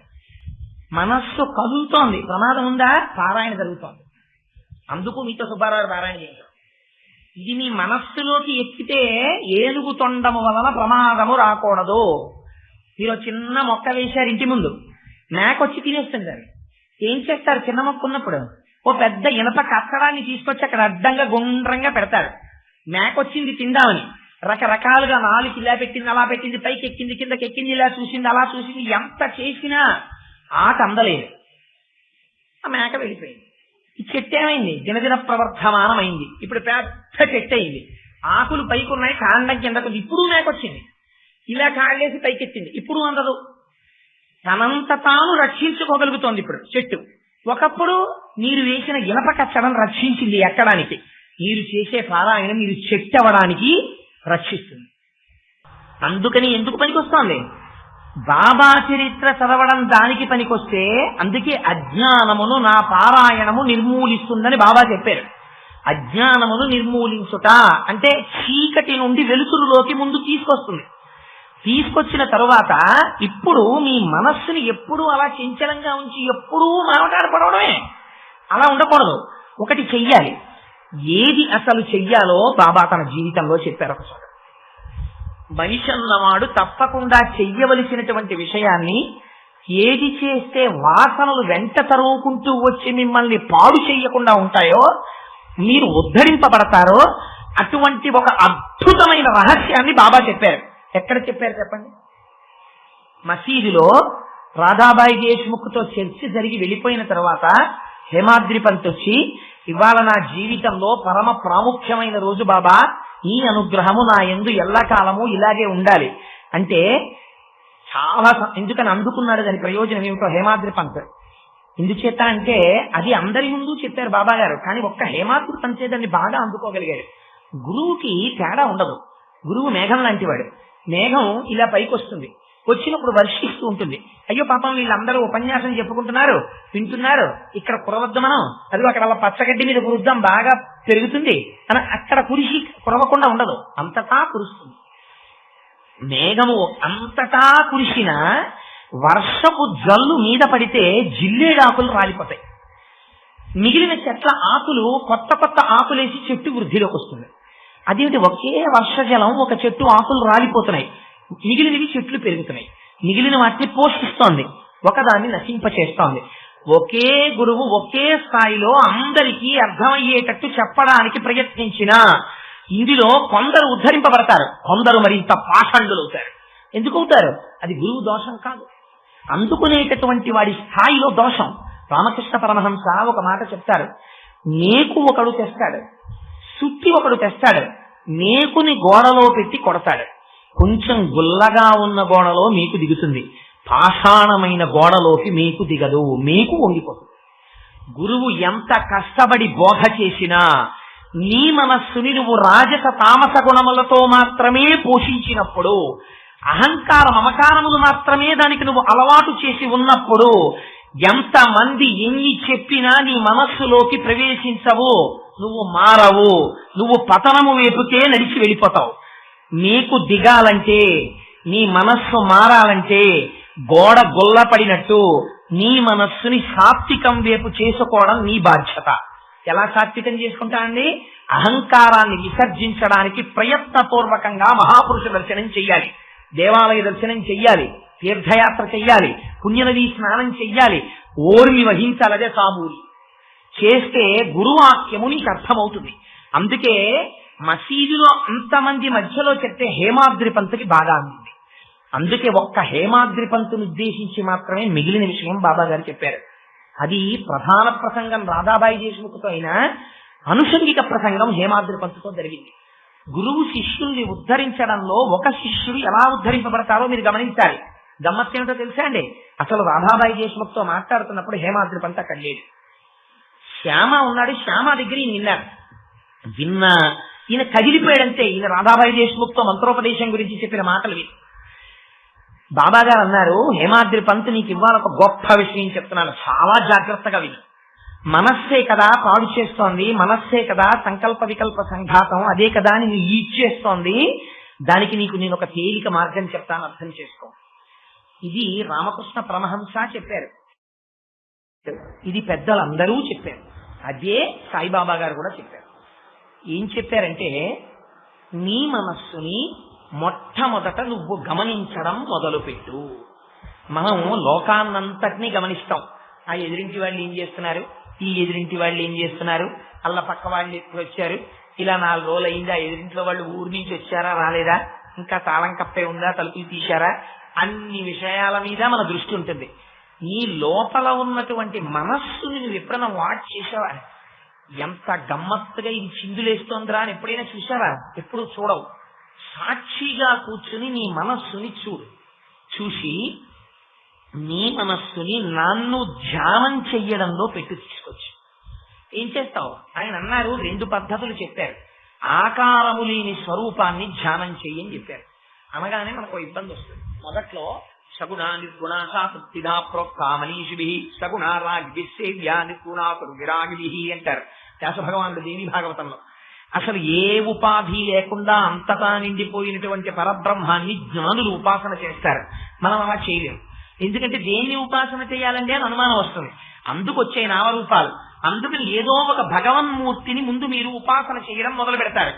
మనస్సు కదులుతోంది, ప్రమాదం ఉందా? పారాయణ జరుగుతోంది. అందుకు మీతో సుబ్బారావు పారాయణ చేయండి. ఇది మీ మనస్సులోకి ఎక్కితే ఏనుగు తొండము వలన ప్రమాదము రాకూడదు. మీరు చిన్న మొక్క వేశారు ఇంటి ముందు, మేకొచ్చి తినేస్తుంది. ఏం చేస్తారు? చిన్న మొక్క ఉన్నప్పుడు ఓ పెద్ద ఇనప కట్టడాన్ని తీసుకొచ్చి అక్కడ అడ్డంగా గుండ్రంగా పెడతారు. మేకొచ్చింది తిందామని రకరకాలుగా 4 ఇలా పెట్టింది, అలా పెట్టింది, పైకి ఎక్కింది, కిందకి ఎక్కింది, ఇలా చూసింది, అలా చూసింది. ఎంత చేసినా ఆట అందలేదు. ఆ మేక వెళ్ళిపోయింది. ఈ చెట్టు ఏమైంది? దినదిన ప్రవర్ధమానమైంది. ఇప్పుడు పెద్ద చెట్టు అయింది. ఆకులు పైకి ఉన్నాయి, కాండం కిందకు. ఇప్పుడు మేకొచ్చింది, ఇలా కాళ్ళేసి పైకెత్తింది. ఇప్పుడు అందదు. తనంత తాను రక్షించుకోగలుగుతోంది ఇప్పుడు చెట్టు. ఒకప్పుడు మీరు వేసిన ఇనప కచ్చడం రక్షించింది ఎక్కడానికి. మీరు చేసే పారాయణ మీరు చెట్టు అవ్వడానికి రక్షిస్తుంది. అందుకని ఎందుకు పనికొస్తోంది? బాబా చరిత్ర చదవడం దానికి పనికొస్తే అందుకే అజ్ఞానమును నా పారాయణము నిర్మూలిస్తుందని బాబా చెప్పారు. అజ్ఞానమును నిర్మూలించుట అంటే చీకటి నుండి వెలుతురులోకి ముందు తీసుకొస్తుంది. తీసుకొచ్చిన తరువాత ఇప్పుడు మీ మనస్సుని ఎప్పుడూ అలా చంచలంగా ఉంచి ఎప్పుడూ మాట్లాడపడమే, అలా ఉండకూడదు. ఒకటి చెయ్యాలి. ఏది అసలు చెయ్యాలో బాబా తన జీవితంలో చెప్పారు. ఒకసారి మనిషి అన్నవాడు తప్పకుండా చెయ్యవలసినటువంటి విషయాన్ని, ఏది చేస్తే వాసనలు వెంట తరుముకుంటూ వచ్చి మిమ్మల్ని పాడు చెయ్యకుండా ఉంటాయో, మీరు ఉద్ధరింపబడతారో, అటువంటి ఒక అద్భుతమైన రహస్యాన్ని బాబా చెప్పారు. ఎక్కడ చెప్పారు చెప్పండి? మసీదులో రాధాబాయి దేశ్ముఖ్తో చర్చ జరిగి వెళ్ళిపోయిన తర్వాత హేమాద్రి పంత్ వచ్చి, ఇవాళ నా జీవితంలో పరమ ప్రాముఖ్యమైన రోజు బాబా, ఈ అనుగ్రహము నా యందు ఎల్లకాలము ఇలాగే ఉండాలి అంటే చాలా ఎందుకని అందుకున్నాడు. దాని ప్రయోజనం ఏమిటో హేమాద్రి పంత్ ఎందుచేత అంటే అది అందరి ముందు చెప్పారు బాబా గారు. కానీ ఒక్క హేమాద్రి పంతే దాన్ని బాగా అందుకోగలిగాడు. గురువుకి తేడా ఉండదు. గురువు మేఘం లాంటివాడు. మేఘం ఇలా పైకి వస్తుంది, వచ్చినప్పుడు వర్షిస్తూ ఉంటుంది. అయ్యో పాపం వీళ్ళందరూ ఉపన్యాసం చెప్పుకుంటున్నారు, వింటున్నారు, ఇక్కడ కురవద్దు, మనం అదిగో అక్కడ పచ్చగడ్డి మీద కురుద్దాం, బాగా పెరుగుతుంది అని అక్కడ కురిసి కురవకుండా ఉండదు, అంతటా కురుస్తుంది. మేఘము అంతటా కురిసిన వర్షపు జల్లు మీద పడితే జిల్లేడాకులు రాలిపోతాయి. మిగిలిన చెట్ల ఆకులు కొత్త కొత్త ఆకులేసి చెట్టు వృద్ధిలోకి వస్తుంది. అదేమిటి, ఒకే వర్షజలం ఒక చెట్టు ఆకులు రాలిపోతున్నాయి, మిగిలినవి చెట్లు పెరుగుతున్నాయి. మిగిలిన వాటిని పోషిస్తోంది, ఒకదాన్ని నశింపచేస్తోంది. ఒకే గురువు ఒకే స్థాయిలో అందరికీ అర్థమయ్యేటట్టు చెప్పడానికి ప్రయత్నించిన ఇందులో కొందరు ఉద్ధరింపబడతారు, కొందరు మరింత పాషండులు అవుతారు. ఎందుకు అవుతారు? అది గురువు దోషం కాదు, అందుకునేటటువంటి వాడి స్థాయిలో దోషం. రామకృష్ణ పరమహంస ఒక మాట చెప్తారు, నేకు ఒకడు తెస్తాడు, సుత్తి ఒకడు తెస్తాడు, నేకుని గోడలో పెట్టి కొడతాడు, కొంచెం గుల్లగా ఉన్న గోడలో మీకు దిగుతుంది, పాషాణమైన గోడలోకి మీకు దిగదు, మీకు వంగిపోతుంది. గురువు ఎంత కష్టపడి బోధ చేసినా నీ మనస్సుని నువ్వు రాజస తామస గుణములతో మాత్రమే పోషించినప్పుడు, అహంకార మమకారములు మాత్రమే దానికి నువ్వు అలవాటు చేసి ఉన్నప్పుడు, ఎంతమంది ఎన్ని చెప్పినా నీ మనస్సులోకి ప్రవేశించవు, నువ్వు మారవు, నువ్వు పతనము వైపుకే నడిచి వెళ్ళిపోతావు. నీకు దిగాలంటే, నీ మనస్సు మారాలంటే గోడ గొల్లపడినట్టు నీ మనస్సుని సాత్వికం వైపు చేసుకోవడం నీ బాధ్యత. ఎలా సాత్వికం చేసుకుంటానండి? అహంకారాన్ని విసర్జించడానికి ప్రయత్నపూర్వకంగా మహాపురుష దర్శనం చెయ్యాలి, దేవాలయ దర్శనం చెయ్యాలి, తీర్థయాత్ర చెయ్యాలి, పుణ్యనదీ స్నానం చెయ్యాలి, ఓర్మి వహించాలి. అదే సామూరి చేస్తే గురువాక్యము నీకు అర్థమవుతుంది. అందుకే మసీదులో అంతమంది మధ్యలో చెప్తే హేమాద్రి పంతుకి బాగా అందింది. అందుకే ఒక్క హేమాద్రి పంతుని ఉద్దేశించి మాత్రమే మిగిలిన విషయం బాబా గారు చెప్పారు. అది ప్రధాన ప్రసంగం రాధాబాయి దేశ్ముఖ్తో అయినా అనుషంగిక ప్రసంగం హేమాద్రి పంతుతో జరిగింది. గురువు శిష్యుల్ని ఉద్ధరించడంలో ఒక శిష్యుడు ఎలా ఉద్ధరింపబడతారో మీరు గమనించాలి. గమ్మత్తేమిటో తెలుసా అండి? అసలు రాధాబాయి దేశ్ముఖ్తో మాట్లాడుతున్నప్పుడు హేమాద్రి పంత్ అక్కడ లేడు. శ్యామ ఉన్నాడు, శ్యామ దగ్గర ఈయన విన్నా ఈయన కదిలిపోయాడంతే. ఈయన రాధాబాయి దేశ్ముఖ్తో మంత్రోపదేశం గురించి చెప్పిన మాటలు విని బాబా గారు అన్నారు, హేమాద్రి పంత్ నీకు ఇవ్వాలి ఒక గొప్ప విషయం చెప్తున్నాను, చాలా జాగ్రత్తగా విని. మనస్సే కదా పాడు చేస్తోంది, మనస్సే కదా సంకల్ప వికల్ప సంఘాతం, అదే కదా నేను ఈడ్చేస్తోంది, దానికి నీకు నేను ఒక తేలిక మార్గం చెప్తాను, అర్థం చేసుకో. ఇది రామకృష్ణ పరమహంస చెప్పారు, ఇది పెద్దలందరూ చెప్పారు, అదే సాయిబాబా గారు కూడా చెప్పారు. ఏం చెప్పారంటే, నీ మనస్సుని మొట్టమొదట నువ్వు గమనించడం మొదలుపెట్టు. మనం లోకాన్నంతటినీ గమనిస్తాం. ఆ ఎదురింటి వాళ్ళు ఏం చేస్తున్నారు, ఈ ఎదురింటి వాళ్ళు ఏం చేస్తున్నారు, అల్ల పక్క వాళ్ళు ఎప్పుడు వచ్చారు, ఇలా 4 రోజులు అయింది, ఆ ఎదురింట్లో వాళ్ళు ఊరి నుంచి వచ్చారా రాలేదా, ఇంకా తాళం కప్పే ఉందా, తలుపులు తీశారా, అన్ని విషయాల మీద మన దృష్టి ఉంటుంది. నీ లోపల ఉన్నటువంటి మనస్సుని నువ్వు ఎప్పుడైనా వాచ్ చేసావా? ఎంత గమ్మత్తుగా ఇది చిందులేస్తోందిరా అని ఎప్పుడైనా చూసావా? ఎప్పుడు చూడవు. సాక్షిగా కూర్చుని నీ మనస్సుని చూడు. చూసి నీ మనస్సుని నన్ను ధ్యానం చెయ్యడంలో పెట్టు తీసుకొచ్చి ఏం చేస్తావు? ఆయన అన్నారు, 2 పద్ధతులు చెప్పారు. ఆకారము లేని స్వరూపాన్ని ధ్యానం చెయ్యని చెప్పారు. అనగానే మనకు ఇబ్బంది వస్తుంది. మొదట్లో సగుణా నిర్గుణా సాతృప్తిదా ప్రోక్తా మనీషిభి సగుణా రాగ్విసేవ్యా నిర్గుణా విరాగిభి అంటారు వ్యాస భగవానుడు దేవి భాగవతంలో. అసలు ఏ ఉపాధి లేకుండా అంతటా నిండిపోయినటువంటి పరబ్రహ్మాన్ని జ్ఞానులు ఉపాసన చేస్తారు. మనం అలా చేయలేము. ఎందుకంటే దేన్ని ఉపాసన చేయాలంటే అని అనుమానం వస్తుంది. అందుకు వచ్చే నామరూపాలు. అందుకని ఏదో ఒక భగవన్మూర్తిని ముందు మీరు ఉపాసన చేయడం మొదలు పెడతారు.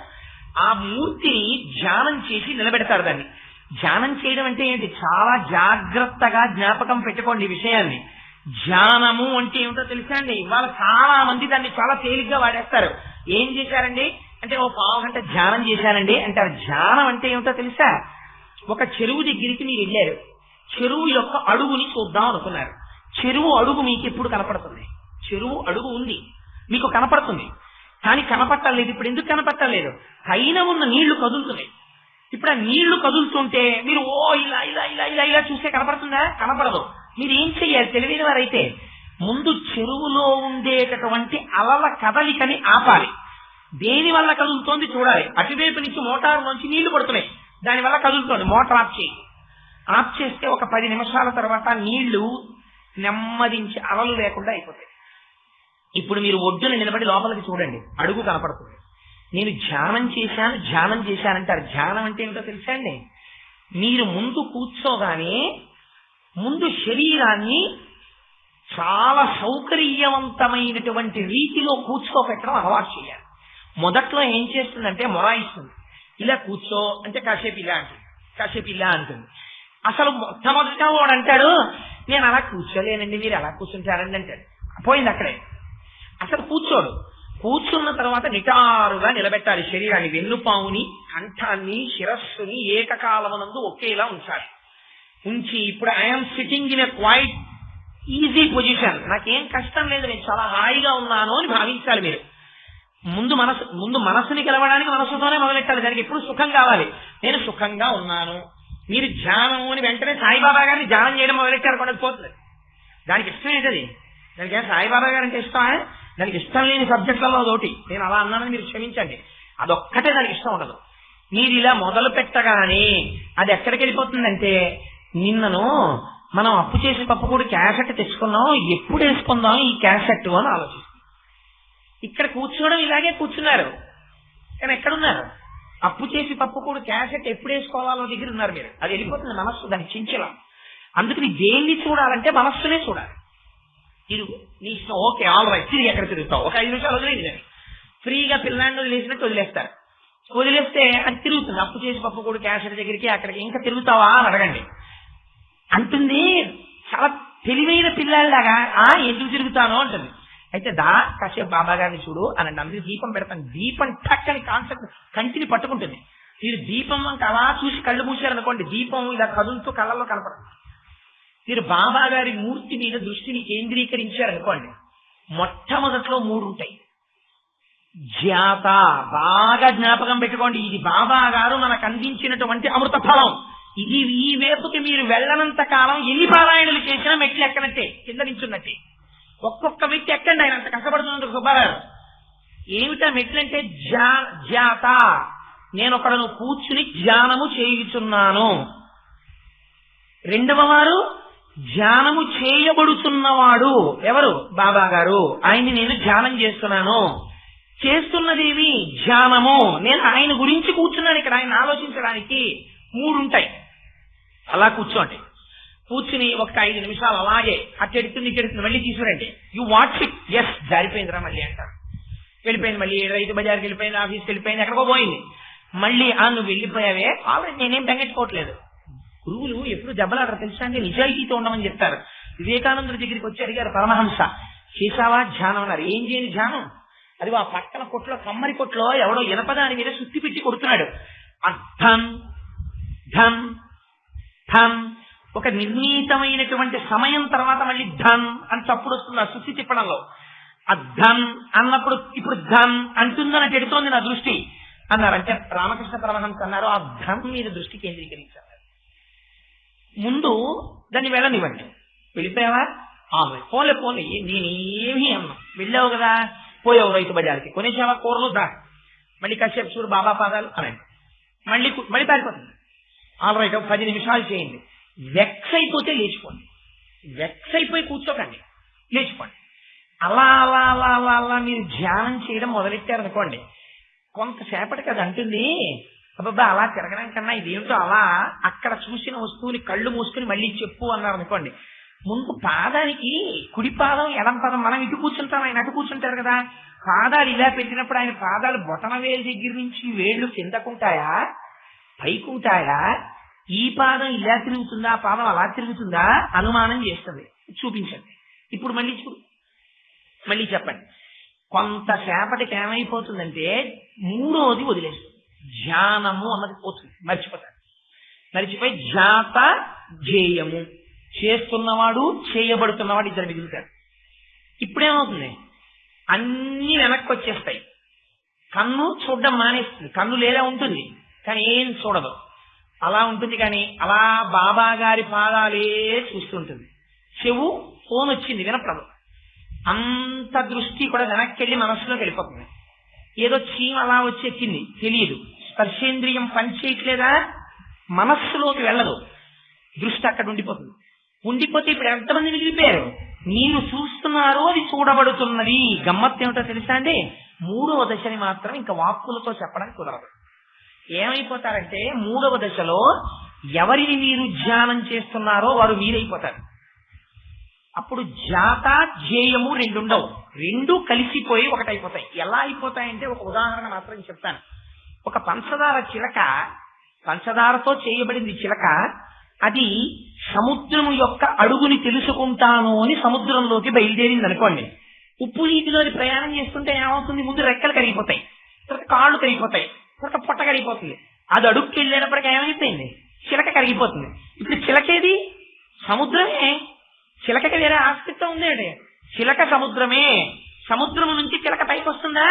ఆ మూర్తిని ధ్యానం చేసి నిలబెడతారు. దాన్ని ధ్యానం చేయడం అంటే ఏంటి? చాలా జాగ్రత్తగా జ్ఞాపకం పెట్టుకోండి ఈ విషయాన్ని. ధ్యానము అంటే ఏమిటో తెలుసా అండి? ఇవాళ చాలా మంది దాన్ని చాలా తేలిగ్గా వాడేస్తారు. ఏం చేశారండి అంటే ఓ పావు గంట ధ్యానం చేశానండి అంటారు. ధ్యానం అంటే ఏమిటో తెలుసా? ఒక చెరువు దగ్గరికి మీరు వెళ్ళారు. చెరువు యొక్క అడుగుని చూద్దాం అనుకున్నారు. చెరువు అడుగు మీకు ఎప్పుడు కనపడుతుంది? చెరువు అడుగు ఉంది, మీకు కనపడుతుంది. కానీ కనపట్టలేదు. ఇప్పుడు ఎందుకు కనపట్టలేదు? పైన ఉన్న నీళ్లు కదులుతున్నాయి. ఇప్పుడు ఆ నీళ్లు కదులుతుంటే మీరు ఓ ఇలా ఇలా ఇలా ఇలా ఇలా చూస్తే కనపడుతుందా? కనపడదు. మీరు ఏం చెయ్యాలి తెలియని వారైతే? ముందు చెరువులో ఉండేటటువంటి అలల కదలికని ఆపాలి. దేని వల్ల కదులుతోంది చూడాలి. అటువైపు నుంచి మోటార్ నుంచి నీళ్లు పడుతున్నాయి, దానివల్ల కదులుతోంది. మోటార్ ఆఫ్ చేయి. ఆఫ్ చేస్తే ఒక 10 నిమిషాల తర్వాత నీళ్లు నెమ్మదించి అలలు లేకుండా అయిపోతాయి. ఇప్పుడు మీరు ఒడ్డున నిలబడి లోపలికి చూడండి, అడుగు కనపడుతుంది. నేను ధ్యానం చేశానంటారు. ధ్యానం అంటే ఏమిటో తెలుసా అండి? మీరు ముందు కూర్చోగానే ముందు శరీరాన్ని చాలా సౌకర్యవంతమైనటువంటి రీతిలో కూర్చోపెట్టడం అలవాటు చేయాలి. మొదట్లో ఏం చేస్తుందంటే మొరాయిస్తుంది. ఇలా కూర్చో అంటే కాసేపు ఇలా అంటుంది, కాసేపు ఇలా అంటుంది. అసలు మొట్టమొదటిగా వాడు అంటాడు నేను అలా కూర్చోలేనండి, మీరు అలా కూర్చుంటారండి అంటాడు. పోయింది అక్కడే. అసలు కూర్చోడు. కూర్చున్న తర్వాత నిటారుగా నిలబెట్టాలి శరీరాన్ని. వెన్నుపాముని, కంఠాన్ని, శిరస్సుని ఏకకాలమునందు ఒకేలా ఉంచాలి. ఉంచి ఇప్పుడు I'm sitting in a quiet easy position, నాకేం కష్టం లేదు, నేను చాలా హాయిగా ఉన్నాను అని భావించాలి. మీరు ముందు మనసుని గెలవడానికి మనసుతోనే మొదలెట్టాలి. దానికి ఎప్పుడు సుఖం కావాలి. నేను సుఖంగా ఉన్నాను. మీరు ధ్యానం అని వెంటనే సాయిబాబా గారిని ధ్యానం చేయడం మొదలెట్టారు కూడా పోతుంది. దానికి ఇష్టం ఏంటది? దానికి సాయిబాబా గారు అంటే ఇష్టమా? దానికి ఇష్టం లేని సబ్జెక్టులలో ఒకటి. నేను అలా అన్నానని మీరు క్షమించండి. అదొక్కటే దానికి ఇష్టం ఉండదు. మీరు ఇలా మొదలు పెట్టగానే అది ఎక్కడికి వెళ్ళిపోతుందంటే, నిన్నను మనం అప్పు చేసి పప్పుకూడి క్యాసెట్ తెచ్చుకున్నాం, ఎప్పుడు వేసుకుందాం ఈ క్యాసెట్ అని ఆలోచిస్తాం. ఇక్కడ కూర్చోవడం ఇలాగే కూర్చున్నారు, కానీ ఎక్కడున్నారు? అప్పు చేసి పప్పుకూడి క్యాసెట్ ఎప్పుడు వేసుకోవాలో దగ్గర ఉన్నారు మీరు. అది వెళ్ళిపోతుంది మనస్సు, దానికి చించలం. అందుకని దేన్ని చూడాలంటే మనస్సునే చూడాలి. తిరుగు, నీ ఇష్టం, ఓకే ఆల్ రైట్, తిరిగి ఎక్కడ తిరుగుతావు, ఒక 5 నిమిషాలు వదిలేదు. నేను ఫ్రీగా పిల్లాన్ని వదిలేసినట్టు వదిలేస్తారు. వదిలేస్తే అది తిరుగుతుంది. అప్పు చేసి పప్పుకూడి క్యాసెట్ దగ్గరికి అక్కడికి, ఇంకా తిరుగుతావా అని అడగండి అంటుంది. చాలా తెలివైన పిల్లల్లాగా ఎందుకు తిరుగుతాను అంటుంది. అయితే కాసేపు బాబా గారిని చూడు అనండి. అందుకు దీపం పెడతాను. దీపం టక్కని కాన్సెప్ట్ కంటిని పట్టుకుంటుంది. మీరు దీపం వంక అలా చూసి కళ్ళు మూసారనుకోండి, దీపం ఇలా కదులుతూ కళ్ళల్లో కనపడుతుంది. మీరు బాబా గారి మూర్తి మీద దృష్టిని కేంద్రీకరించారనుకోండి, మొట్టమొదట్లో 3 ఉంటాయి. జ్ఞాత, బాగా జ్ఞాపకం పెట్టుకోండి, ఇది బాబా గారు మనకు అందించినటువంటి అమృత ఫలం. ఇది ఈ వైపుకి మీరు వెళ్ళనంత కాలం ఎన్ని పారాయణలు చేసినా మెట్లు ఎక్కనట్టే, కింద నించున్నట్టే. ఒక్కొక్క వ్యక్తి ఎక్కండి, ఆయన అంత కష్టపడుతున్నందుకు సుబ్బారావు. ఏమిటా మెట్లంటే జ్ఞాత, నేను ఒకడను కూర్చుని ధ్యానము చేయుచున్నాను. రెండవ వారు ధ్యానము చేయబడుతున్నవాడు. ఎవరు? బాబా గారు. ఆయన్ని నేను ధ్యానం చేస్తున్నాను. చేస్తున్నదేవి ధ్యానము. నేను ఆయన గురించి కూర్చున్నాను ఇక్కడ, ఆయన ఆలోచించడానికి. 3 ఉంటాయి. అలా కూర్చోండి. కూర్చుని ఒక 5 నిమిషాలు అలాగే అట్టెడుతుంది మళ్ళీ తీసుకురండి. You what's it? ఎస్, జారిపోయిందిరా మళ్ళీ అంటారు. వెళ్ళిపోయింది, మళ్ళీ రైతు బజార్కి వెళ్ళిపోయింది, ఆఫీస్కి వెళ్ళిపోయింది, ఎక్కడికో పోయింది. మళ్ళీ నువ్వు వెళ్ళిపోయావే, ఆల్రెడీ నేనేం బెంగెట్టుకోవట్లేదు. గురువులు ఎప్పుడు దెబ్బలాడరు తెలుసా అండి, నిజాయితీతో ఉండమని చెప్తారు. వివేకానందుడి దగ్గరికి వచ్చి అడిగారు పరమహంస, చేసావా ధ్యానం అన్నారు. ఏం చేయని ధ్యానం? అది ఆ పక్కన కొట్లో, కమ్మరి కొట్లో ఎవడో ఇనపదాని మీద సుత్తి పెట్టి కొడుతున్నాడు. అర్థం ధన్ ధన్, ఒక నిర్ణీతమైనటువంటి సమయం తర్వాత మళ్ళీ ధన్ అని చప్పుడు వస్తుంది ఆ సుత్తి తిప్పడంలో. ఆ ధన్ అన్నప్పుడు ఇప్పుడు ధన్ అంటుందని పెడుతోంది నా దృష్టి అన్నారు. అంటే రామకృష్ణ పరమహంస అన్నారు, ఆ ధన్ మీద దృష్టి కేంద్రీకరించారు. ముందు దాన్ని వెళ్ళనివ్వండి. వెళ్ళిపోయావా? పోలే నేనేమీ అన్నా. వెళ్ళావు కదా, పోయావు రైతు బజార్కి, కొనేసావా కూరలు, మళ్ళీ కాసేపు చూడు బాబా పాదాలు అనండి. మళ్ళీ పారిపోతుంది. ఆల్ రైట్, 10 నిమిషాలు చేయండి. వెక్స్ అయిపోతే లేచిపోండి, వెక్స్ అయిపోయి కూర్చోకండి, లేచిపోండి. అలా అలా అలా అలా అలా మీరు ధ్యానం చేయడం మొదలెట్టారనుకోండి, కొంతసేపటికి అది అంటుంది, అబ్బాబా అలా తిరగడం కన్నా ఇదేమిటో అలా అక్కడ చూసిన వస్తువుని కళ్ళు మూసుకుని మళ్ళీ చెప్పు అన్నారు అనుకోండి. ముందు పాదానికి కుడి పాదం ఎడం పాదం, మనం ఇటు కూర్చుంటాం, ఆయన అటు కూర్చుంటారు కదా, పాదాలు ఇలా పెట్టినప్పుడు ఆయన పాదాలు బొటన వేలు దగ్గర నుంచి వేళ్లు కిందకుంటాయా పైకుంటాయా, ఈ పాదం ఇలా తిరుగుతుందా ఆ పాదం అలా తిరుగుతుందా అనుమానం చేస్తుంది. చూపించండి ఇప్పుడు, మళ్ళీ చెప్పండి. కొంతసేపటికి ఏమైపోతుందంటే మూడోది వదిలేస్తుంది, ధ్యానము అన్నది పోతుంది, మర్చిపోయి జాత ధ్యేయము, చేస్తున్నవాడు చేయబడుతున్నవాడు ఇద్దరు మిగులుతారు. ఇప్పుడేమవుతుంది, అన్ని వెనక్కి వచ్చేస్తాయి. కన్ను చూడడం మానేస్తుంది, కన్ను లేదా ఉంటుంది కానీ ఏం చూడదు, అలా ఉంటుంది. కానీ అలా బాబా గారి పాదాలే చూస్తుంటుంది. చెవు ఫోన్ వచ్చింది వినపడదు, అంత దృష్టి కూడా వెనక్కి వెళ్ళి మనస్సులోకి వెళ్ళిపోతుంది. ఏదో చీమ అలా వచ్చి ఎక్కింది తెలియదు, స్పర్శేంద్రియం పనిచేయట్లేదా, మనస్సులోకి వెళ్ళదు, దృష్టి అక్కడ ఉండిపోతుంది. ఉండిపోతే ఇప్పుడు ఎంతమంది మిగిలిపోయారు, మీరు చూస్తున్నారు అది చూడబడుతున్నది. గమ్మత్తు ఏమిటో తెలుసా అండి, మూడవ దశని మాత్రం ఇంకా వాక్కులతో చెప్పడానికి కుదరదు. ఏమైపోతారంటే మూడవ దశలో ఎవరిని మీరు ధ్యానం చేస్తున్నారో వారు మీరైపోతారు. అప్పుడు జాత ధ్యేయము రెండుండవు, రెండు కలిసిపోయి ఒకటైపోతాయి. ఎలా అయిపోతాయంటే ఒక ఉదాహరణ మాత్రం చెప్తాను. ఒక పంచదార చిలక, పంచదారతో చేయబడింది చిలక, అది సముద్రము యొక్క అడుగుని తెలుసుకుంటాను అని సముద్రంలోకి బయలుదేరింది అనుకోండి. ఉప్పు నీటిలోని ప్రయాణం చేస్తుంటే ఏమవుతుంది, ముందు రెక్కలు కరిగిపోతాయి, తర్వాత కాళ్ళు కరిగిపోతాయి, తర్వాత పొట్ట కరిగిపోతుంది. అది అడుగుకి వెళ్ళేటప్పటికి ఏమైపోయింది, చిలక కరిగిపోతుంది. ఇప్పుడు చిలకేది, సముద్రమే. చిలకకి వేరే అస్తిత్వం ఉందేంటి, చిలక సముద్రమే. సముద్రము నుంచి చిలక పైకి వస్తుందా,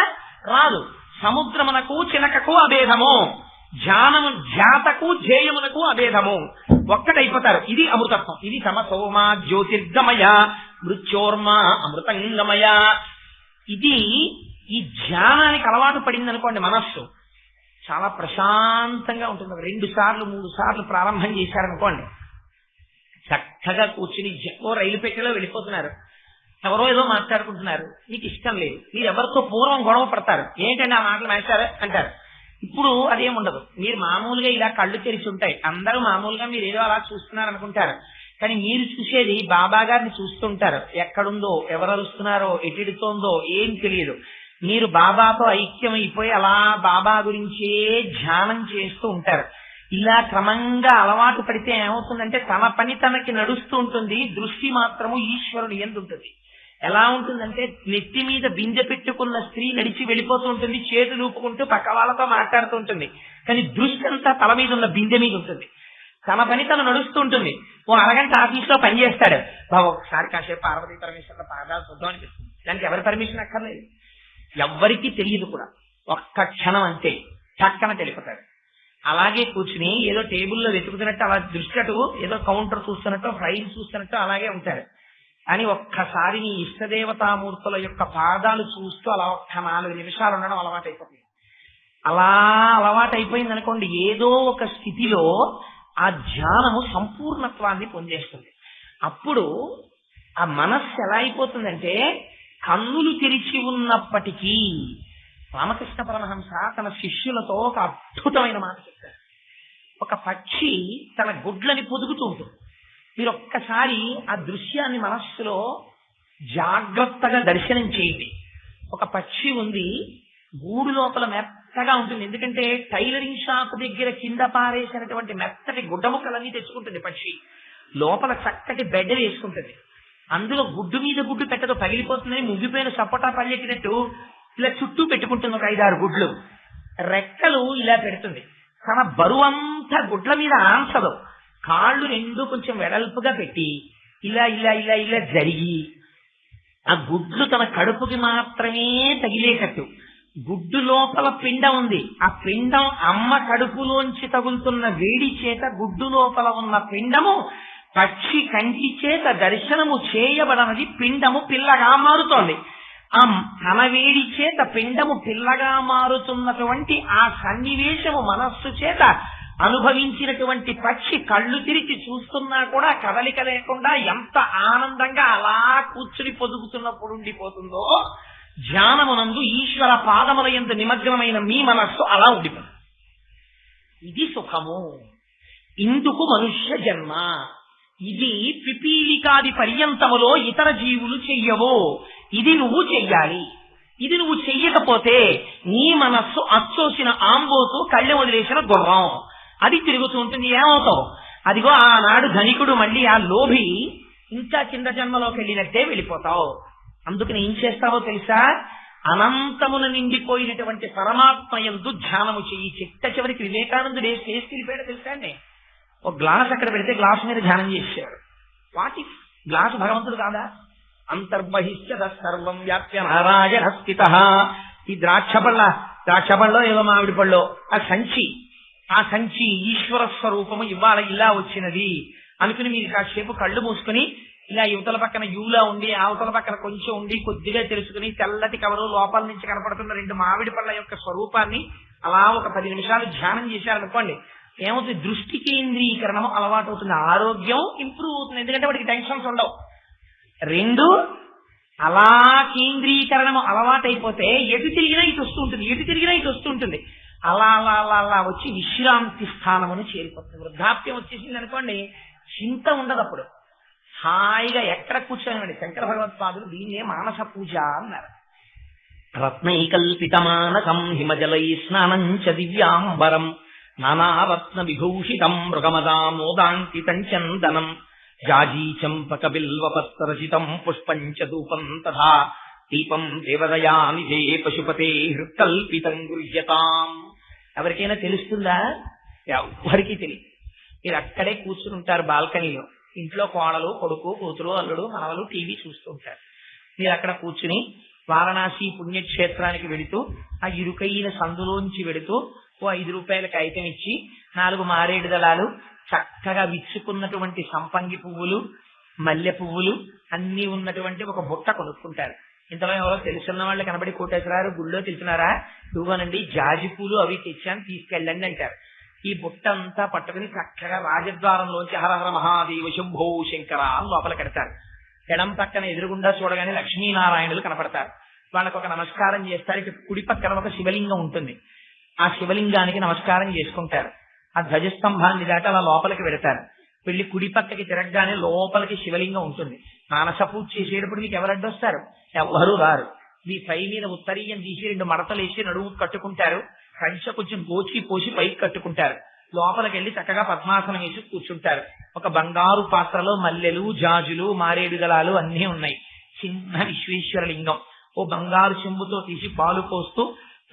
రాదు. సముద్రమునకు చిలకకు అభేదము, జాతకు ధ్యేయమునకు అభేదము, ఒక్కటైపోతారు. ఇది అమృతత్వం. ఇది సమసోమా జ్యోతిర్గమయ మృత్యోర్మ అమృతంగమయ. ఇది ఈ ధ్యానానికి అలవాటు పడింది అనుకోండి, మనస్సు చాలా ప్రశాంతంగా ఉంటుంది. 2 సార్లు 3 సార్లు ప్రారంభం చేశారనుకోండి, చక్కగా కూర్చుని రైలు పెట్టెలో వెళ్ళిపోతున్నారు, ఎవరో ఏదో మాట్లాడుకుంటున్నారు, మీకు ఇష్టం లేదు, మీరు ఎవరితో పూర్వం గొడవ పడతారు, ఏంటంటే ఆ మాటలు మేస్తారు అంటారు. ఇప్పుడు అదేముండదు, మీరు మామూలుగా ఇలా కళ్ళు తెరిచి ఉంటాయి, అందరూ మామూలుగా మీరు ఏదో అలా చూస్తున్నారు అనుకుంటారు, కానీ మీరు చూసేది బాబా గారిని చూస్తుంటారు. ఎక్కడుందో, ఎవరు అరుస్తున్నారో, ఎటుడుతోందో ఏం తెలియదు. మీరు బాబాతో ఐక్యం అయిపోయి అలా బాబా గురించే ధ్యానం చేస్తూ ఉంటారు. ఇలా క్రమంగా అలవాటు పడితే ఏమవుతుందంటే తన పని తనకి నడుస్తూ ఉంటుంది, దృష్టి మాత్రము ఈశ్వరుని యందు ఉంటుంది. ఎలా ఉంటుందంటే నెత్తి మీద బిందె పెట్టుకున్న స్త్రీ నడిచి వెళ్ళిపోతూ ఉంటుంది, చేతులు ఊపుకుంటూ పక్క వాళ్ళతో మాట్లాడుతూ ఉంటుంది, కానీ దృష్టి అంతా తల మీద ఉన్న బిందె మీద ఉంటుంది. తన పని తను నడుస్తూ ఉంటుంది. ఓ అరగంట ఆఫీస్ లో పనిచేస్తాడు, బాబు ఒకసారి కాసేపు పార్వతీ పరమేశ్వరుల పాదాలు చూద్దాం అనిపిస్తుంది. దానికి ఎవరి పర్మిషన్ అక్కర్లేదు, ఎవ్వరికీ తెలియదు కూడా. ఒక్క క్షణం అంతే చక్కన తెలిపోతాడు. అలాగే కూర్చుని ఏదో టేబుల్లో వెతుకుతున్నట్టు అలా దృష్టి అటు ఏదో కౌంటర్ చూస్తున్నట్టు, ఫైల్ చూస్తున్నట్టు అలాగే ఉంటారు. అని ఒక్కసారి నీ ఇష్టదేవతామూర్తుల యొక్క పాదాలు చూస్తూ అలా ఒక్క 4 నిమిషాలు ఉండడం అలవాటైపోతుంది. అలా అలవాటైపోయింది అనుకోండి, ఏదో ఒక స్థితిలో ఆ ధ్యానము సంపూర్ణత్వాన్ని పొందేస్తుంది. అప్పుడు ఆ మనస్సు ఎలా అయిపోతుందంటే, కన్నులు తెరిచి ఉన్నప్పటికీ రామకృష్ణ పరమహంస తన శిష్యులతో ఒక అద్భుతమైన మాట చెప్తారు. ఒక పక్షి తన గుడ్లని పొదుగుతూ ఉంటుంది. మీరు ఒక్కసారి ఆ దృశ్యాన్ని మనస్సులో జాగ్రత్తగా దర్శనం చేయండి. ఒక పక్షి ఉంది, గూడు లోపల మెత్తగా ఉంటుంది. ఎందుకంటే టైలరింగ్ షాప్ దగ్గర కింద పారేసినటువంటి మెత్తటి గుడ్డముక్కలన్నీ తెచ్చుకుంటుంది పక్షి. లోపల చక్కటి బెడ్ వేసుకుంటుంది. అందులో గుడ్డు మీద గుడ్డు పెట్టదు, పగిలిపోతుందని ముగ్గిపోయిన సపోటా పల్లెట్టినట్టు ఇలా చుట్టూ పెట్టుకుంటుంది ఒక 5-6 గుడ్లు. రెక్కలు ఇలా పెడుతుంది, తన బరువంతా గుడ్ల మీద ఆన్సదు. కాళ్ళు 2 కొంచెం వెడల్పుగా పెట్టి ఇలా ఇలా ఇలా ఇలా జరిగి ఆ గుడ్లు తన కడుపుకి మాత్రమే తగిలేటట్టు. గుడ్డు లోపల పిండం ఉంది, ఆ పిండం అమ్మ కడుపులోంచి తగులుతున్న వేడి చేత గుడ్డు లోపల ఉన్న పిండము పక్షి కంటి చేత దర్శనము చేయబడనది పిండము పిల్లగా మారుతోంది. ఆ తన వేడి చేత పిండము పిల్లగా మారుతున్నటువంటి ఆ సన్నివేశము మనస్సు చేత అనుభవించినటువంటి పక్షి కళ్ళు తెరిచి చూస్తున్నా కూడా కదలిక లేకుండా ఎంత ఆనందంగా అలా కూర్చుని పొదుగుతున్నప్పుడు ఉండిపోతుందో, ధ్యానమునందు ఈశ్వర పాదముల యందు నిమగ్నమైన మీ మనస్సు అలా ఉండిపోతుంది. ఇది సుఖము. ఇందుకు మనుష్య జన్మ. ఇది పిపీలికాది పర్యంతములో ఇతర జీవులు చెయ్యవో, ఇది నువ్వు చెయ్యాలి. ఇది నువ్వు చెయ్యకపోతే నీ మనస్సు అచ్చోసిన ఆంబోతు కళ్ళె వదిలేసిన గుర్రం, అది తిరుగుతూ ఉంటుంది. ఏమవుతావు? అదిగో ఆనాడు ధనికుడు మళ్ళీ ఆ లోభి ఇంకా కింద జన్మలోకి వెళ్ళినట్టే వెళ్ళిపోతావు. అందుకని ఏం చేస్తావో తెలుసా? అనంతమున నిండిపోయినటువంటి పరమాత్మ యందు ధ్యానము చెయ్యి. చిట్ట చివరికి వివేకానందుడు తీసుకెళ్ళిపోయాడు తెలుసా అండి. ఒక గ్లాస్ అక్కడ పెడితే గ్లాసు మీద ధ్యానం చేసేవాడు. వాటి గ్లాసు భగవంతుడు కాదా? అంతర్బహిష్ట సర్వం వ్యాప్య నారాయణ స్థిత. ఈ ద్రాక్ష పళ్ళలో ఏదో మామిడి పళ్ళో ఆ సంచి ఈశ్వర స్వరూపము ఇవాళ ఇలా వచ్చినది అనుకుని మీరు కాసేపు కళ్ళు మూసుకుని ఇలా యువతల పక్కన యూలా ఉండి అవతల పక్కన కొంచెం ఉండి కొద్దిగా తెలుసుకుని తెల్లటి కవరు లోపల నుంచి కనపడుతున్న 2 మామిడి పళ్ళ యొక్క స్వరూపాన్ని అలా ఒక 10 నిమిషాలు ధ్యానం చేశారనుకోండి, ఏమవుతుంది? దృష్టి కేంద్రీకరణం అలవాటు అవుతుంది. ఆరోగ్యం ఇంప్రూవ్ అవుతుంది. ఎందుకంటే వాడికి టెన్షన్స్ ఉండవు. 2 అలా కేంద్రీకరణము అలవాటైపోతే ఎటు తిరిగినా ఇటు వస్తూ ఉంటుంది. అలా అలా అలా అలా వచ్చి విశ్రాంతి స్థానమును చేరిపోతుంది. వృద్ధాప్యం వచ్చేసింది అనుకోండి, చింత ఉండదు. అప్పుడు హాయిగా ఎక్కడ కూర్చోనివ్వండి. శంకర భగవత్పాదులు దీన్నే మానస పూజ అన్నారు. రత్నైకల్పితమానకం హిమజలై స్నానం చ దివ్యాంబరం నానారత్న విభూషితం మృగమదామోదాంకితం చందనం జాజీ చంపక బిల్వపత్రచితం పుష్పం చ ధూపం తథా దీపం దేవదయానిధే పశుపతే హృత్కల్పితం గృహ్యతాం. ఎవరికైనా తెలుస్తుందా? ఎవరికి తెలియదు. మీరు అక్కడే కూర్చుని ఉంటారు బాల్కనీలో. ఇంట్లో కోడలు, కొడుకు, కూతురు, అల్లుడు, మనవలు టీవీ చూస్తూ ఉంటారు. మీరు అక్కడ కూర్చుని వారణాసి పుణ్యక్షేత్రానికి వెళుతూ ఆ ఇరుకైన సందులోంచి వెళుతూ ఓ 5 రూపాయలకి ఐటెం ఇచ్చి 4 మారేడు దళాలు, చక్కగా విచ్చుకున్నటువంటి సంపంగి పువ్వులు, మల్లె పువ్వులు అన్ని ఉన్నటువంటి ఒక బుట్ట కొనుక్కుంటారు. ఇంతలో ఎవరో తెలుసున్న వాళ్ళు కనబడి కోటేశ్వరారు గుళ్ళో తెలిసినారా, ఇవ్వనండి జాజి పూలు అవి తెచ్చాను తీసుకెళ్ళండి అంటారు. ఈ బుట్ట అంతా పట్టుకుని చక్కగా రాజద్వారంలోంచి హరహర మహాదేవ శంభో శంకర అని లోపల కడతారు. ఎడం పక్కన ఎదురుగుండా చూడగానే లక్ష్మీనారాయణులు కనపడతారు. వాళ్ళకు ఒక నమస్కారం చేస్తారు. ఇటు కుడి పక్కన ఒక శివలింగం ఉంటుంది. ఆ శివలింగానికి నమస్కారం చేసుకుంటారు. ఆ ధ్వజస్తంభాన్ని దాటి అలా లోపలికి వెడతారు. వెళ్ళి కుడి పక్కకి తిరగగానే లోపలికి శివలింగం ఉంటుంది. మానస పూజ చేసేటప్పుడు మీకు ఎవరు అడ్డొస్తారు? ఎవరు రారు. మీ పై మీద ఉత్తరీయం తీసి 2 మడతలు వేసి నడుము కట్టుకుంటారు. కంచ కొంచెం గోచి పోసి పైకి కట్టుకుంటారు. లోపలికి వెళ్ళి చక్కగా పద్మాసనం వేసి కూర్చుంటారు. ఒక బంగారు పాత్రలో మల్లెలు, జాజులు, మారేడు దళాలు అన్నీ ఉన్నాయి. చిన్న విశ్వేశ్వర లింగం. ఓ బంగారు చెంబుతో తీసి పాలు పోస్తూ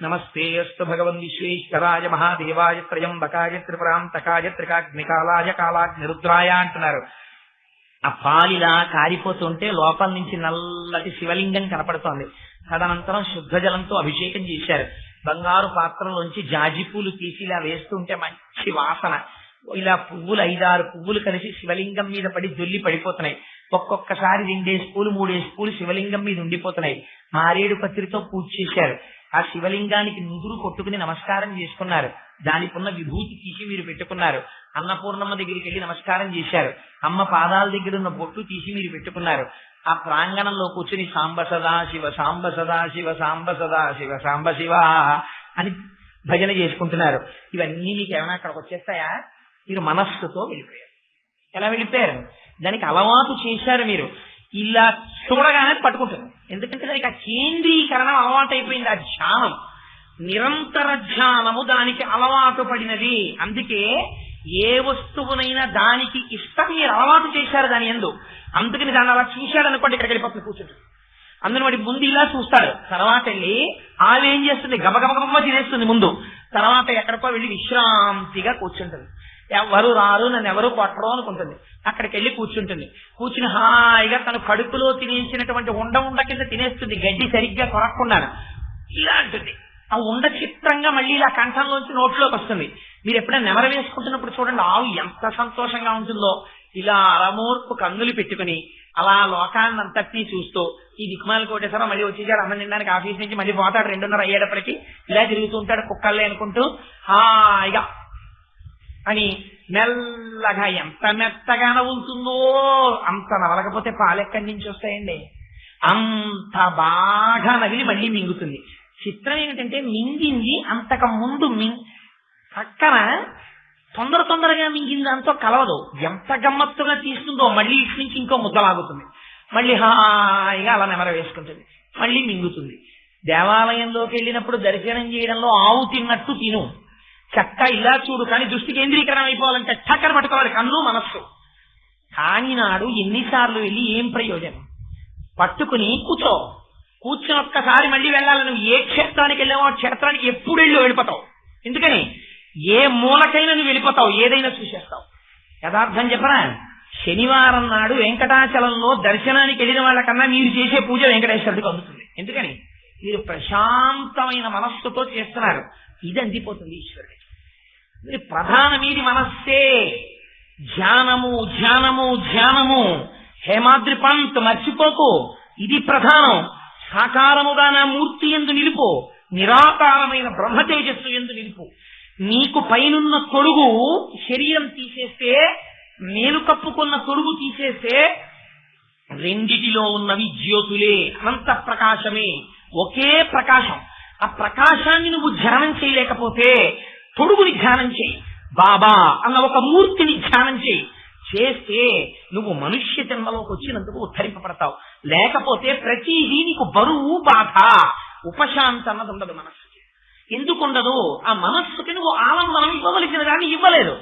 నమస్తే అస్తు భగవన్ విశ్వేశ్వరాయ మహాదేవాయ త్రయంబకాయ త్రిపురాంతకాయ త్రికాగ్నికాలాయ కాలాగ్నిరుద్రాయ అంటున్నారు. ఆ పాలిలా కారిపోతుంటే లోపల నుంచి నల్లటి శివలింగం కనపడుతోంది. తదనంతరం శుద్ధ జలంతో అభిషేకం చేశారు. బంగారు పాత్రలోంచి జాజి పూలు తీసి ఇలా వేస్తుంటే మంచి వాసన. ఇలా పువ్వులు 5-6 పువ్వులు కలిసి శివలింగం మీద పడి దొల్లి పడిపోతున్నాయి. ఒక్కొక్కసారి 2 పూలు 3 పూలు శివలింగం మీద ఉండిపోతున్నాయి. మారేడు పత్రితో పూజ చేశారు. ఆ శివలింగానికి నుదురు కొట్టుకుని నమస్కారం చేసుకున్నారు. దానికున్న విభూతి తీసి మీరు పెట్టుకున్నారు. అన్నపూర్ణమ్మ దగ్గరికి వెళ్ళి నమస్కారం చేశారు. అమ్మ పాదాల దగ్గర ఉన్న బొట్టు తీసి మీరు పెట్టుకున్నారు. ఆ ప్రాంగణంలో కూర్చుని సాంబ సదా శివ సాంబ సదా శివ సాంబ సదా శివ సాంబ శివ అని భజన చేసుకుంటున్నారు. ఇవన్నీ మీకు ఏమైనా అక్కడికి వచ్చేస్తాయా? మీరు మనస్సుతో వెళ్ళిపోయారు. ఎలా వెళ్ళిపోయారు? దానికి అలవాటు చేశారు. మీరు ఇలా చూడగానే పట్టుకుంటుంది. ఎందుకంటే దానికి ఆ కేంద్రీకరణం అలవాటు అయిపోయింది. ఆ ధ్యానం, నిరంతర ధ్యానము దానికి అలవాటు పడినది. అందుకే ఏ వస్తువునైనా దానికి ఇష్టం మీరు అలవాటు చేశారు దాని యందు. అందుకని దాన్ని అలా చూశాడు అనుకోండి, ఇక్కడికి వెళ్ళిపోతుంది కూర్చుంటుంది. అందులో వాడి ముందు ఇలా చూస్తాడు. తర్వాత వెళ్ళి ఆవేం చేస్తుంది, గబగబగబ తినేస్తుంది ముందు. తర్వాత ఎక్కడికో వెళ్ళి విశ్రాంతిగా కూర్చుంటుంది. ఎవరు రారు, నన్ను ఎవరు కొట్టరు అనుకుంటుంది. అక్కడికి వెళ్ళి కూర్చుంటుంది. కూర్చుని హాయిగా తను కడుపులో తినేసినటువంటి ఉండ కింద తినేస్తుంది. గడ్డి సరిగ్గా కొరక్కుండా ఇలా అంటుంది. ఆ ఉండ చిత్రంగా మళ్ళీ ఇలా కంఠంలోంచి నోట్లోకి వస్తుంది. మీరు ఎప్పుడైనా నెమర వేసుకుంటున్నప్పుడు చూడండి, ఆవు ఎంత సంతోషంగా ఉంటుందో. ఇలా అరమోర్పు కన్నులు పెట్టుకుని అలా లోకాన్ని అంతటినీ చూస్తూ, ఈ దిక్మాల కోటేశ్వర మళ్ళీ వచ్చేసాడు అన్నం తినడానికి ఆఫీస్ నుంచి, మళ్ళీ పోతాడు 2:30 అయ్యేటప్పటికి. ఇలా తిరుగుతూ ఉంటాడు కుక్కల్లే అనుకుంటూ హాయిగా అని మెల్లగా ఎంత మెత్తగా నవ్వుతుందో అంత నవలకపోతే పాలు ఎక్కడి నుంచి వస్తాయండి. అంత బాగా నవిలి మళ్ళీ మింగుతుంది. చిత్రం ఏమిటంటే మింగింది అంతకు ముందు పక్కన తొందరగా మింగింది దాంతో కలవదు. ఎంత గమ్మత్తుగా తీస్తుందో మళ్ళీ ఇటు నుంచి ఇంకో ముద్దలాగుతుంది, మళ్ళీ హాయిగా అలా నెమర వేసుకుంటుంది, మళ్ళీ మింగుతుంది. దేవాలయంలోకి వెళ్ళినప్పుడు దర్శనం చేయడంలో ఆవు తిన్నట్టు తిను, చక్క ఇలా చూడు, కానీ దృష్టి కేంద్రీకరణ అయిపోవాలంటే చక్కర పట్టుకోవాలి కన్ను మనస్సు. కాని నాడు ఎన్నిసార్లు వెళ్ళి ఏం ప్రయోజనం? పట్టుకుని కూర్చొని ఒక్కసారి మళ్ళీ వెళ్ళాలి. నువ్వు ఏ క్షేత్రానికి వెళ్ళావో ఆ క్షేత్రానికి ఎప్పుడు వెళ్ళిపోతావు. ఎందుకని ఏ మూలకైనా నువ్వు వెళ్ళిపోతావు, ఏదైనా చూసేస్తావు. యథార్థం చెప్పనా, శనివారం నాడు వెంకటాచలంలో దర్శనానికి వెళ్ళిన వాళ్ళకన్నా మీరు చేసే పూజ వెంకటేశ్వరుడికి అందుతుంది. ఎందుకని మీరు ప్రశాంతమైన మనస్సుతో చేస్తున్నారు. ఇది అందిపోతుంది ఈశ్వరుడికి. మీరు ప్రధానమీది మనస్సే. ధ్యానము ధ్యానము ధ్యానము. హేమాద్రి పంత్ మర్చిపోకు, ఇది ప్రధానం. సాకారముగా నా మూర్తి ఎందు నిలుపు, నిరాకారమైన బ్రహ్మ తేజస్సు ఎందు నిలుపు. నీకు పైనున్న తొడుగు శరీరం తీసేస్తే, నేను కప్పుకున్న తొడుగు తీసేస్తే రెండిటిలో ఉన్నవి జ్యోతులే, అనంత ప్రకాశమే, ఒకే ప్రకాశం. ఆ ప్రకాశాన్ని నువ్వు ధ్యానం చేయలేకపోతే తొడుగుని ధ్యానం చేయి. బాబా అన్న ఒక మూర్తిని ధ్యానం చేయి. చేస్తే నువ్వు మనుష్య జన్మలోకి వచ్చినందుకు ఉద్ధరింపబడతావు. లేకపోతే ప్రతిదీ నీకు బరువు, బాధ, ఉపశాంతి అన్నది ఉండదు మనస్సుకి. ఎందుకుండదు? ఆ మనస్సుకి నువ్వు ఆలంబనం ఇవ్వవలసిన దాన్ని ఇవ్వలేదు.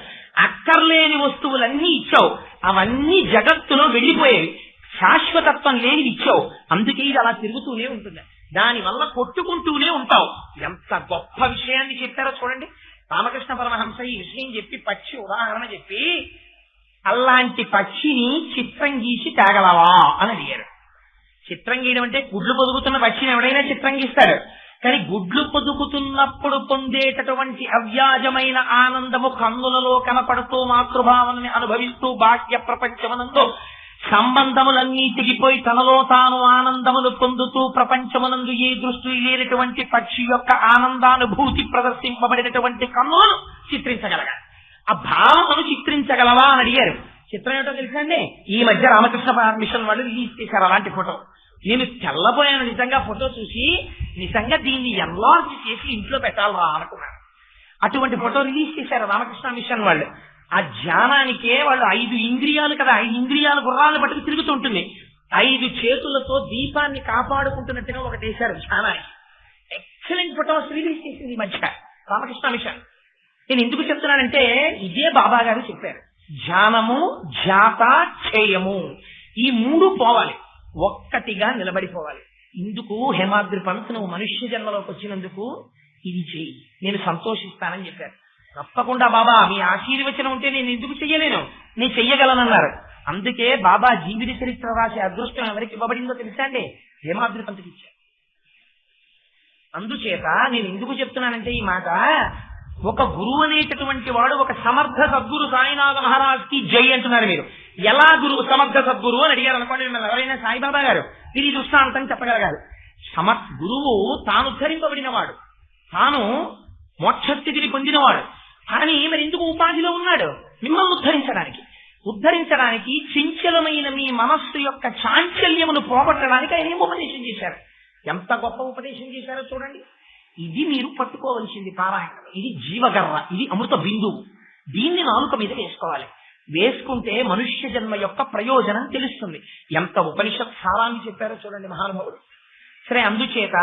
అక్కర్లేని వస్తువులన్నీ ఇచ్చావు, అవన్నీ జగత్తులో వెళ్ళిపోయేవి. శాశ్వతత్వం లేనిది ఇచ్చావు, అందుకే ఇది అలా తిరుగుతూనే ఉంటుంది. దానివల్ల కొట్టుకుంటూనే ఉంటావు. ఎంత గొప్ప విషయాన్ని చెప్పారో చూడండి. రామకృష్ణ పరమహంస ఈ విషయం చెప్పి పక్షి ఉదాహరణ చెప్పి, అలాంటి పక్షిని చిత్రం గీసి తేగలవా అని అడిగారు. చిత్రం గీయడం అంటే గుడ్లు పొదుగుతున్న పక్షిని ఎవడైనా చిత్రం గీస్తాడు. కానీ గుడ్లు పొదుగుతున్నప్పుడు పొందేటటువంటి అవ్యాజమైన ఆనందము కన్నులలో కనపడుతూ మాతృభావాన్ని అనుభవిస్తూ బాహ్య ప్రపంచమనందు సంబంధములన్నీ తెగిపోయి తనలో తాను ఆనందములు పొందుతూ ప్రపంచమునందు ఏ దృష్టి లేనటువంటి పక్షి యొక్క ఆనందానుభూతి ప్రదర్శింపబడినటువంటి కన్నులను చిత్రించగలగాలి. ఆ భావనను చిత్రించగలవా అని అడిగారు. చిత్రం ఏమిటో తెలుసా అండి? ఈ మధ్య రామకృష్ణ మిషన్ వాళ్ళు రిలీజ్ చేశారు అలాంటి ఫోటో. నేను తెల్లబోయాను నిజంగా ఫోటో చూసి. నిజంగా దీన్ని ఎన్లార్జ్ చేసి ఇంట్లో పెట్టాలరా అనుకున్నాను. అటువంటి ఫోటో రిలీజ్ చేశారు రామకృష్ణ మిషన్ వాళ్ళు. ఆ ధ్యానానికే వాళ్ళు 5 ఇంద్రియాలు కదా, 5 ఇంద్రియాలు గుర్రాలను పట్టుకు తిరుగుతుంటుంది. 5 చేతులతో దీపాన్ని కాపాడుకుంటున్నట్టుగా ఒకటి వేశారు ధ్యానానికి. ఎక్సలెంట్ ఫోటోస్ రిలీజ్ చేసింది ఈ మధ్య రామకృష్ణ మిషన్. నేను ఎందుకు చెప్తున్నానంటే ఇదే బాబా గారు చెప్పారు. ధ్యానము, ధ్యాత, ఛేయము, ఈ 3 పోవాలి, ఒక్కటిగా నిలబడిపోవాలి. ఇందుకు హేమాద్రి పంత్ నువ్వు మనుష్య జన్మలోకి వచ్చినందుకు ఇది చెయ్యి, నేను సంతోషిస్తానని చెప్పారు. తప్పకుండా బాబా మీ ఆశీర్వచనం ఉంటే నేను ఎందుకు చెయ్యలేను, నేను చెయ్యగలనన్నారు. అందుకే బాబా జీవిత చరిత్ర రాసే అదృష్టం ఎవరికి ఇవ్వబడిందో తెలుసా అండి? హేమాద్రి పంత్కి ఇచ్చారు. అందుచేత నేను ఎందుకు చెప్తున్నానంటే ఈ మాట, ఒక గురువు అనేటటువంటి వాడు ఒక సమర్థ సద్గురు సాయినాథ మహారాజ్కి జై అంటున్నారు మీరు. ఎలా గురువు సమర్థ సద్గురు అని అడిగారు అనుకోండి, మిమ్మల్ని ఎవరైనా సాయిబాబా గారు ఇది దృష్టాంతం చెప్పగలగారు. గురువు తాను ఉద్ధరింపబడిన వాడు, తాను మోక్షస్థితిని పొందినవాడు. కానీ మరి ఎందుకు ఉపాధిలో ఉన్నాడు? మిమ్మల్ని ఉద్ధరించడానికి చంచలమైన మీ మనస్సు యొక్క చాంచల్యమును పోగొట్టడానికి ఆయన ఏం ఉపదేశం చేశారు. ఎంత గొప్ప ఉపదేశం చేశారో చూడండి. ఇది మీరు పట్టుకోవలసింది పారాయణం. ఇది జీవగర్ర, ఇది అమృత బిందువు. దీన్ని నాలుక మీద వేసుకోవాలి. వేసుకుంటే మనుష్య జన్మ యొక్క ప్రయోజనం తెలుస్తుంది. ఎంత ఉపనిషత్ సారాన్ని చెప్పారో చూడండి మహానుభావుడు. సరే, అందుచేత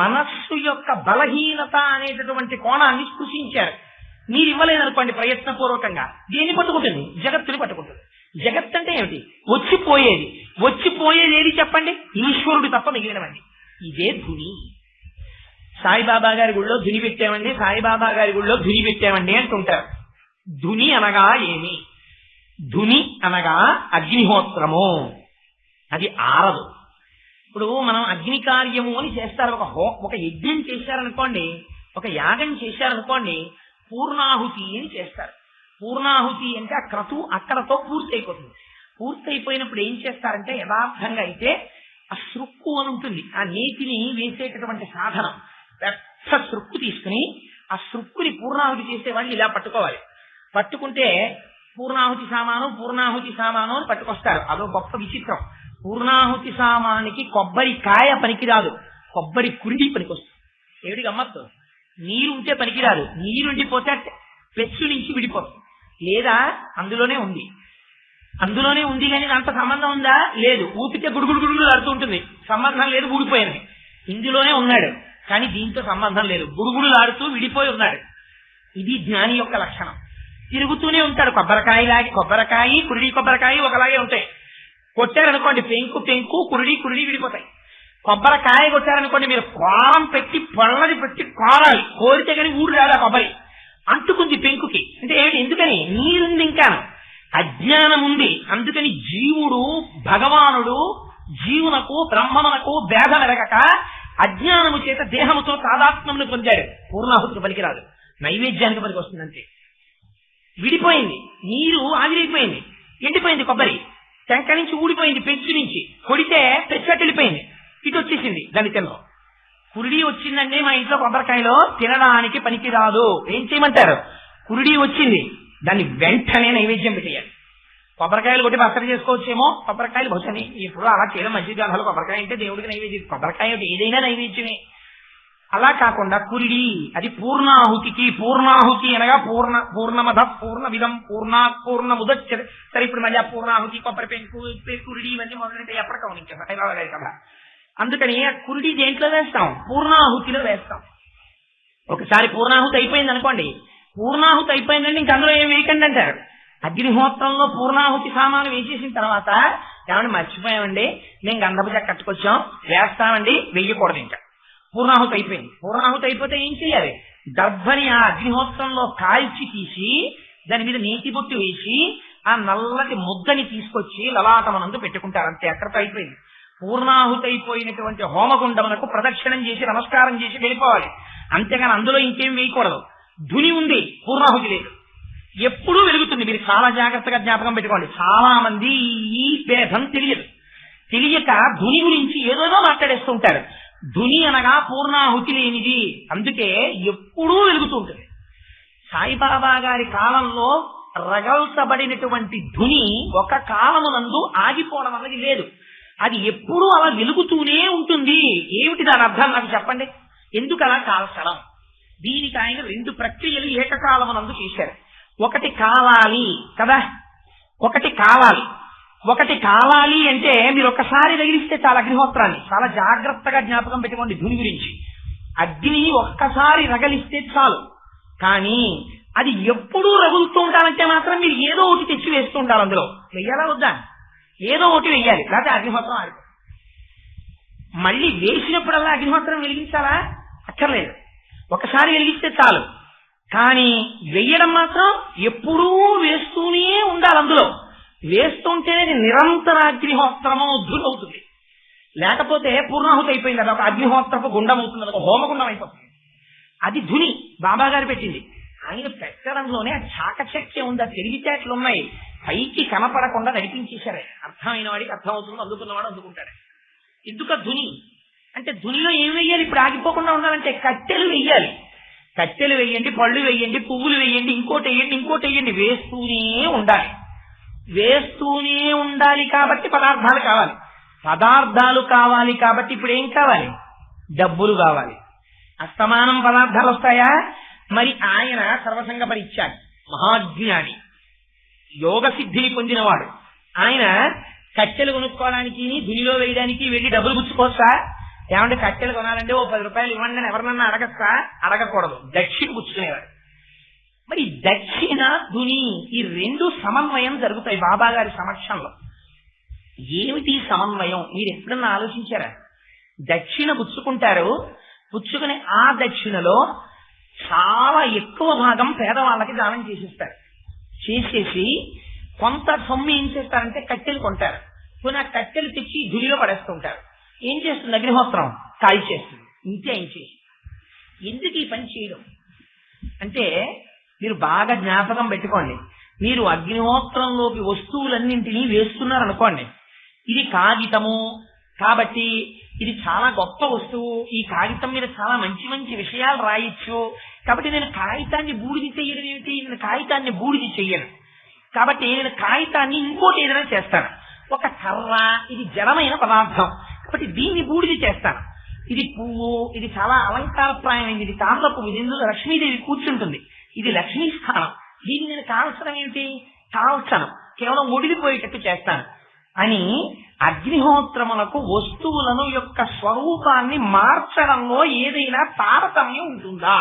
మనస్సు యొక్క బలహీనత అనేటటువంటి కోణాన్ని స్పృశించారు. మీరు ఇవ్వలేదనుకోండి ప్రయత్నపూర్వకంగా, దేన్ని పట్టుకుంటుంది? జగత్తుని పట్టుకుంటుంది. జగత్ అంటే ఏమిటి? వచ్చిపోయేది ఏది చెప్పండి? ఈశ్వరుడు తప్ప మిగిలినవండి. ఇదే ధుని. సాయిబాబా గారి గుళ్ళో ధుని పెట్టామండి, సాయిబాబా గారి గుళ్ళో ధుని పెట్టామండి అంటుంటారు. ధుని అనగా ఏమి? ధుని అనగా అగ్నిహోత్రము. అది ఆరదు. ఇప్పుడు మనం అగ్ని కార్యము అని చేస్తారు. ఒక యజ్ఞం చేశారనుకోండి, ఒక యాగం చేశారనుకోండి, పూర్ణాహుతి అని చేస్తారు. పూర్ణాహుతి అంటే ఆ క్రతు అక్కడతో పూర్తి అయిపోతుంది. పూర్తయిపోయినప్పుడు ఏం చేస్తారంటే, యథార్థంగా అయితే ఆ సృక్కు అని ఉంటుంది, ఆ నేతిని వేసేటటువంటి సాధనం. పెద్ద సృక్కు తీసుకుని ఆ సృక్కుని పూర్ణాహుతి చేసే వాళ్ళు ఇలా పట్టుకోవాలి. పట్టుకుంటే పూర్ణాహుతి సామాను అని పట్టుకొస్తారు. అదో గొప్ప విచిత్రం. పూర్ణాహుతి సామానికి కొబ్బరికాయ పనికిరాదు, కొబ్బరి కురిడి పనికొస్తుంది. ఏమిటి గమ్మత్తు? నీరు ఉంటే పనికిరాదు, నీరుండిపోతే పెచ్చు నుంచి విడిపోతుంది. లేదా అందులోనే ఉంది కానీ దాంతో సంబంధం ఉందా? లేదు. ఊపితే గుడుగుడు ఆడుతూ ఉంటుంది, సంబంధం లేదు, ఊడిపోయింది. ఇందులోనే ఉన్నాడు కానీ దీంతో సంబంధం లేదు, గుడుగుడులు ఆడుతూ విడిపోయి ఉన్నాడు. ఇది జ్ఞాని యొక్క లక్షణం. తిరుగుతూనే ఉంటాడు. కొబ్బరికాయ కొబ్బరికాయ ఒకలాగే ఉంటాయి. కొట్టారనుకోండి పెంకు కురిడి విడిపోతాయి. కొబ్బరికాయ కొట్టారనుకోండి, మీరు కోరం పెట్టి పొల్లది పెట్టి కోరాలి, కోరితే కానీ ఊరు రాదా కొబ్బరి, అంటుకుంది పెంకుకి. అంటే ఏమిటి? ఎందుకని? నీరుంది, ఇంకా అజ్ఞానం ఉంది. అందుకని జీవుడు భగవానుడు జీవునకు బ్రహ్మమునకు భేదం ఎరగక అజ్ఞానము చేత దేహముతో తాదాత్మ్యమును పొందాడు. పూర్ణాహుతికి పలికిరాదు, నైవేద్యానికి పనికి వస్తుంది. అంతే. విడిపోయింది, నీరు ఆవిరైపోయింది, ఎండిపోయింది. కొబ్బరి టెంక నుంచి ఊడిపోయింది, పెచ్చు నుంచి కొడితే పెచ్చట్టు వెళ్ళిపోయింది, ఇటు వచ్చేసింది. దాని తినడం కురిడి వచ్చిందండి మా ఇంట్లో కొబ్బరికాయలో, తినడానికి పనికిరాదు. ఏం చేయమంటారు? కురిడి వచ్చింది, దాన్ని వెంటనే నైవేద్యం పెట్టేయాలి. కొబ్బరికాయలు కొట్టి పచ్చడి చేసుకోవచ్చేమో, కొబ్బరికాయలు బహుశని ఇప్పుడు అలా చేయడం మంచిది కాదు. కొబ్బరికాయ అంటే దేవుడికి నైవేద్యం, కొబ్బరికాయ ఏదైనా నైవేద్యమే. అలా కాకుండా కురిడి, అది పూర్ణాహుతికి. పూర్ణాహుతి అనగా పూర్ణమద పూర్ణవిధం పూర్ణముదచ్చ. సరే, ఇప్పుడు మళ్ళీ పూర్ణాహుతి, కొబ్బరి పెంకు, కురిడి ఇవన్నీ మొదలంటే ఎప్పటికీ ఉంచారు కదా. అందుకని ఆ కురిడి దేంట్లో వేస్తాం? పూర్ణాహుతిలో వేస్తాం. ఒకసారి పూర్ణాహుతి అయిపోయింది అనుకోండి, పూర్ణాహుతి అయిపోయిందండి ఇంక అందులో ఏం వేయకండి అంటారు. అగ్నిహోత్రంలో పూర్ణాహుతి సామాను వేసేసిన తర్వాత ఏమంటే మర్చిపోయామండి, మేము గంధపు చెక్క కట్టుకొచ్చాం, వేస్తామండి, వెయ్యకూడదు. ఇంకా పూర్ణాహుతి అయిపోయింది. పూర్ణాహుతి అయిపోతే ఏం చేయాలి? దర్భని ఆ అగ్నిహోత్రంలో కాల్చి తీసి దాని మీద నీటి బొట్టు వేసి ఆ నల్లటి ముద్దని తీసుకొచ్చి లలాటమనందు పెట్టుకుంటారు. అంతే, అక్కడితో అయిపోయింది. పూర్ణాహుతి అయిపోయినటువంటి హోమగుండమునకు ప్రదక్షిణం చేసి నమస్కారం చేసి వెళ్ళిపోవాలి. అంతేగాని అందులో ఇంకేం వేయకూడదు. ధుని ఉంది, పూర్ణాహుతి లేదు, ఎప్పుడూ వెలుగుతుంది. మీరు చాలా జాగ్రత్తగా జ్ఞాపకం పెట్టుకోండి. చాలా మంది ఈ భేదం తెలియక ధుని గురించి ఏదోదో మాట్లాడేస్తూ ఉంటారు. ధుని అనగా పూర్ణాహుతి లేనిది, అందుకే ఎప్పుడూ వెలుగుతూ ఉంటుంది. సాయిబాబా గారి కాలంలో రగల్చబడినటువంటి ధుని ఒక కాలమునందు ఆగిపోవడం అన్నది లేదు, అది ఎప్పుడూ అలా వెలుగుతూనే ఉంటుంది. ఏమిటి దాని అర్థం నాకు చెప్పండి? ఎందుకు అలా కాల్చడం? దీనికి ఆయన 2 ప్రక్రియలు ఏకకాలమునందు చేశారు. ఒకటి కావాలి కదా, ఒకటి కావాలి అంటే మీరు ఒక్కసారి తగిలిస్తే చాలా అగ్నిహోత్రాన్ని చాలా జాగ్రత్తగా జ్ఞాపకం పెట్టుకోండి. ధుని గురించి అగ్ని ఒక్కసారి రగలిస్తే చాలు, కానీ అది ఎప్పుడూ రగులుతూ ఉండాలంటే మాత్రం మీరు ఏదో ఒకటి తెచ్చి వేస్తూ ఉండాలి. అందులో వెయ్యాలా వద్దా? ఏదో ఒకటి వెయ్యాలి, లేకపోతే అగ్నిహోత్రం ఆడిపోతుంది. మళ్ళీ వేసినప్పుడల్లా అగ్నిహోత్రం వెలిగించాలా? అక్కర్లేదు, ఒకసారి వెలిగిస్తే చాలు. కానీ వెయ్యడం మాత్రం ఎప్పుడూ వేస్తూనే ఉండాలి. అందులో వేస్తుంటేనే నిరంతర అగ్నిహోత్రము ధునవుతుంది. లేకపోతే పూర్ణాహుతి అయిపోయింది, అది ఒక అగ్నిహోత్రపు గుండం అవుతుంది, అది ఒక హోమగుండం అయిపోతుంది. అది ధుని బాబా గారు పెట్టింది. ఆయన పెట్టడంలోనే ఆ చాకచక్యం ఉంది, ఆ తెలివితేటలు ఉన్నాయి, పైకి కనపడకుండా నడిపించేశారు. అర్థమైన వాడికి అర్థమవుతుంది, అందుకున్నవాడు అందుకుంటాడు. ఎందుక ధుని అంటే ధునిలో ఏం వెయ్యాలి? ఇప్పుడు ఆగిపోకుండా ఉండాలంటే కట్టెలు వెయ్యాలి. కట్టెలు వెయ్యండి, పళ్ళు వెయ్యండి, పువ్వులు వెయ్యండి, ఇంకోటి వెయ్యండి, వేస్తూనే ఉండాలి. కాబట్టి పదార్థాలు కావాలి కాబట్టి ఇప్పుడు ఏం కావాలి? డబ్బులు కావాలి. అస్తమానం పదార్థాలు వస్తాయా? మరి ఆయన సర్వసంగ పరిత్యాగి, మహాజ్ఞాని, యోగ సిద్ధిని పొందినవాడు. ఆయన కట్టెలు కొనుక్కోవడానికి ధునిలో వేయడానికి వెళ్ళి డబ్బులు పుచ్చుకోవచ్చా? ఏమంటే కట్టెలు కొనాలంటే ఓ 10 రూపాయలు ఇవ్వండి అని ఎవరినన్నా అడగచ్చా? అడగకూడదు, దక్షిణ పుచ్చుకునేవాడు. మరి దక్షిణ ధుని ఈ 2 సమన్వయం జరుగుతాయి బాబా గారి సమక్షంలో. ఏమిటి సమన్వయం? మీరు ఎప్పుడన్నా ఆలోచించారా? దక్షిణ పుచ్చుకుంటారు, పుచ్చుకుని ఆ దక్షిణలో చాలా ఎక్కువ భాగం పేదవాళ్ళకి దానం చేసేస్తారు. చేసేసి కొంత సొమ్ము ఏం చేస్తారంటే కట్టెలు కొంటారు. కొన్ని ఆ కట్టెలు తెచ్చి ధునిలో పడేస్తుంటారు. ఏం చేస్తుంది? అగ్నిహోత్రం కాల్చేస్తుంది. ఇంతే ఏం చేసి. ఎందుకు ఈ పని చేయడం అంటే మీరు బాగా జ్ఞాపకం పెట్టుకోండి. మీరు అగ్నిహోత్రంలోకి వస్తువులన్నింటినీ వేస్తున్నారనుకోండి, ఇది కాగితము కాబట్టి ఇది చాలా గొప్ప వస్తువు, ఈ కాగితం మీద చాలా మంచి మంచి విషయాలు రాయొచ్చు, కాబట్టి నేను కాగితాన్ని బూడిది చెయ్యడం ఏమిటి? నేను కాగితాన్ని బూడిది చెయ్యను. కాబట్టి నేను కాగితాన్ని ఇంకోటి ఏదైనా చేస్తాను. ఒక కర్ర, ఇది జడమైన పదార్థం, కాబట్టి దీన్ని బూడిది చేస్తాను. ఇది పువ్వు, ఇది చాలా అలంకారప్రాయమైంది, ఇది తామర పువ్వు, ఇది ఇందులో లక్ష్మీదేవి కూర్చుంటుంది, ఇది లక్ష్మీ స్థానం, దీన్ని నేను కాల్చడం ఏమిటి? కాల్చను, కేవలం ఒడిలిపోయేటట్టు చేస్తాను అని అగ్నిహోత్రములకు వస్తువులను యొక్క స్వరూపాన్ని మార్చడంలో ఏదైనా తారతమ్యం ఉంటుందా?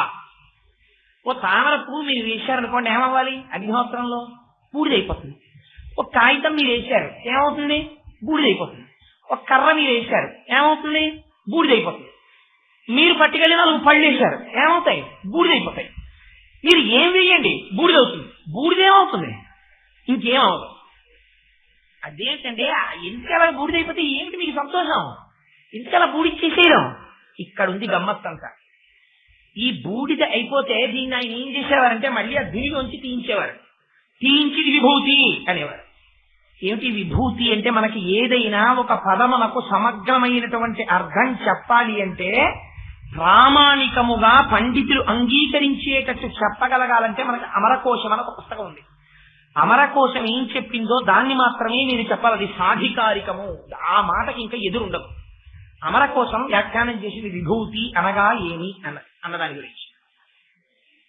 ఓ తామర పువ్వు మీరు వేశారనుకోండి, ఏమవ్వాలి? అగ్నిహోత్రంలో బూడిదైపోతుంది. ఒక కాగితం మీరు వేశారు, ఏమవుతుంది? బూడిదైపోతుంది. ఒక కర్ర మీరు వేశారు, ఏమవుతుంది? బూడిదైపోతుంది. మీరు పట్టుకెళ్ళి 4 పళ్ళు వేశారు, ఏమవుతాయి? బూడిదైపోతాయి. మీరు ఏం వేయండి, బూడిదవుతుంది. బూడిదేమవుతుంది? ఇంకేమవుతుంది. అదేంటంటే ఎందుకలా బూడిదైపోతే ఏమిటి మీకు సంతోషం? ఎందుకలా బూడిచ్చేసేయడం? ఇక్కడ ఉంది గమ్మత్తంతా. ఈ బూడిద అయిపోతే దీన్ని ఆయన ఏం చేసేవారంటే మళ్ళీ ఆ దిరిలోంచి తీయించేవారు. తీయించి విభూతి అనేవారు. ఏమిటి విభూతి అంటే? మనకి ఏదైనా ఒక పదమునకు సమగ్రమైనటువంటి అర్థం చెప్పాలి అంటే ప్రామాణికముగా పండితులు అంగీకరించేటట్టు చెప్పగలగాలంటే మనకి అమరకోశం అని ఒక పుస్తకం ఉంది. అమరకోశం ఏం చెప్పిందో దాన్ని మాత్రమే నేను చెప్పాలి, అది సాధికారికము. ఆ మాటకి ఇంకా ఎదురుండదు. అమరకోశం వ్యాఖ్యానం చేసింది విభూతి అనగా ఏమి అన్నదాని గురించి.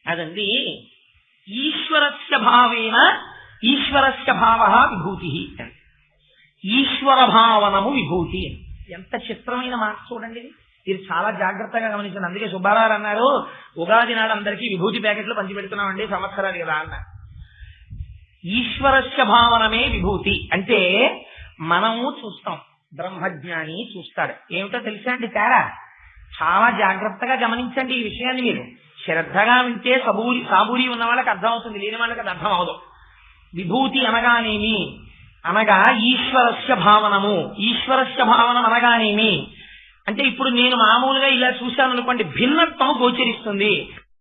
అదండి ఈశ్వరస్య భావేన ఈశ్వరస్య భావ విభూతి, ఈశ్వర భావనము విభూతి. ఎంత చిత్రమైన మాట చూడండి. మీరు చాలా జాగ్రత్తగా గమనించండి. అందుకే సుబ్బారావు అన్నారు, ఉగాది నాడు అందరికీ విభూతి ప్యాకెట్లు పంచిపెడుతున్నామండి సంవత్సరాలు కదా అన్నారు. ఈశ్వరస్య భావనమే విభూతి అంటే మనము చూస్తాం, బ్రహ్మజ్ఞాని చూస్తాడు. ఏమిటో తెలుసా అండి తేడా? చాలా జాగ్రత్తగా గమనించండి ఈ విషయాన్ని. మీరు శ్రద్ధగా వింటే సాబూరి ఉన్న వాళ్ళకి అర్థం అవుతుంది, లేని వాళ్ళకి అది అర్థం అవదు. విభూతి అనగానేమి అనగా ఈశ్వరస్య భావనము. ఈశ్వరస్య భావనం అనగానేమి అంటే ఇప్పుడు నేను మామూలుగా ఇలా చూశాను అనుకోండి, భిన్నత్వం గోచరిస్తుంది.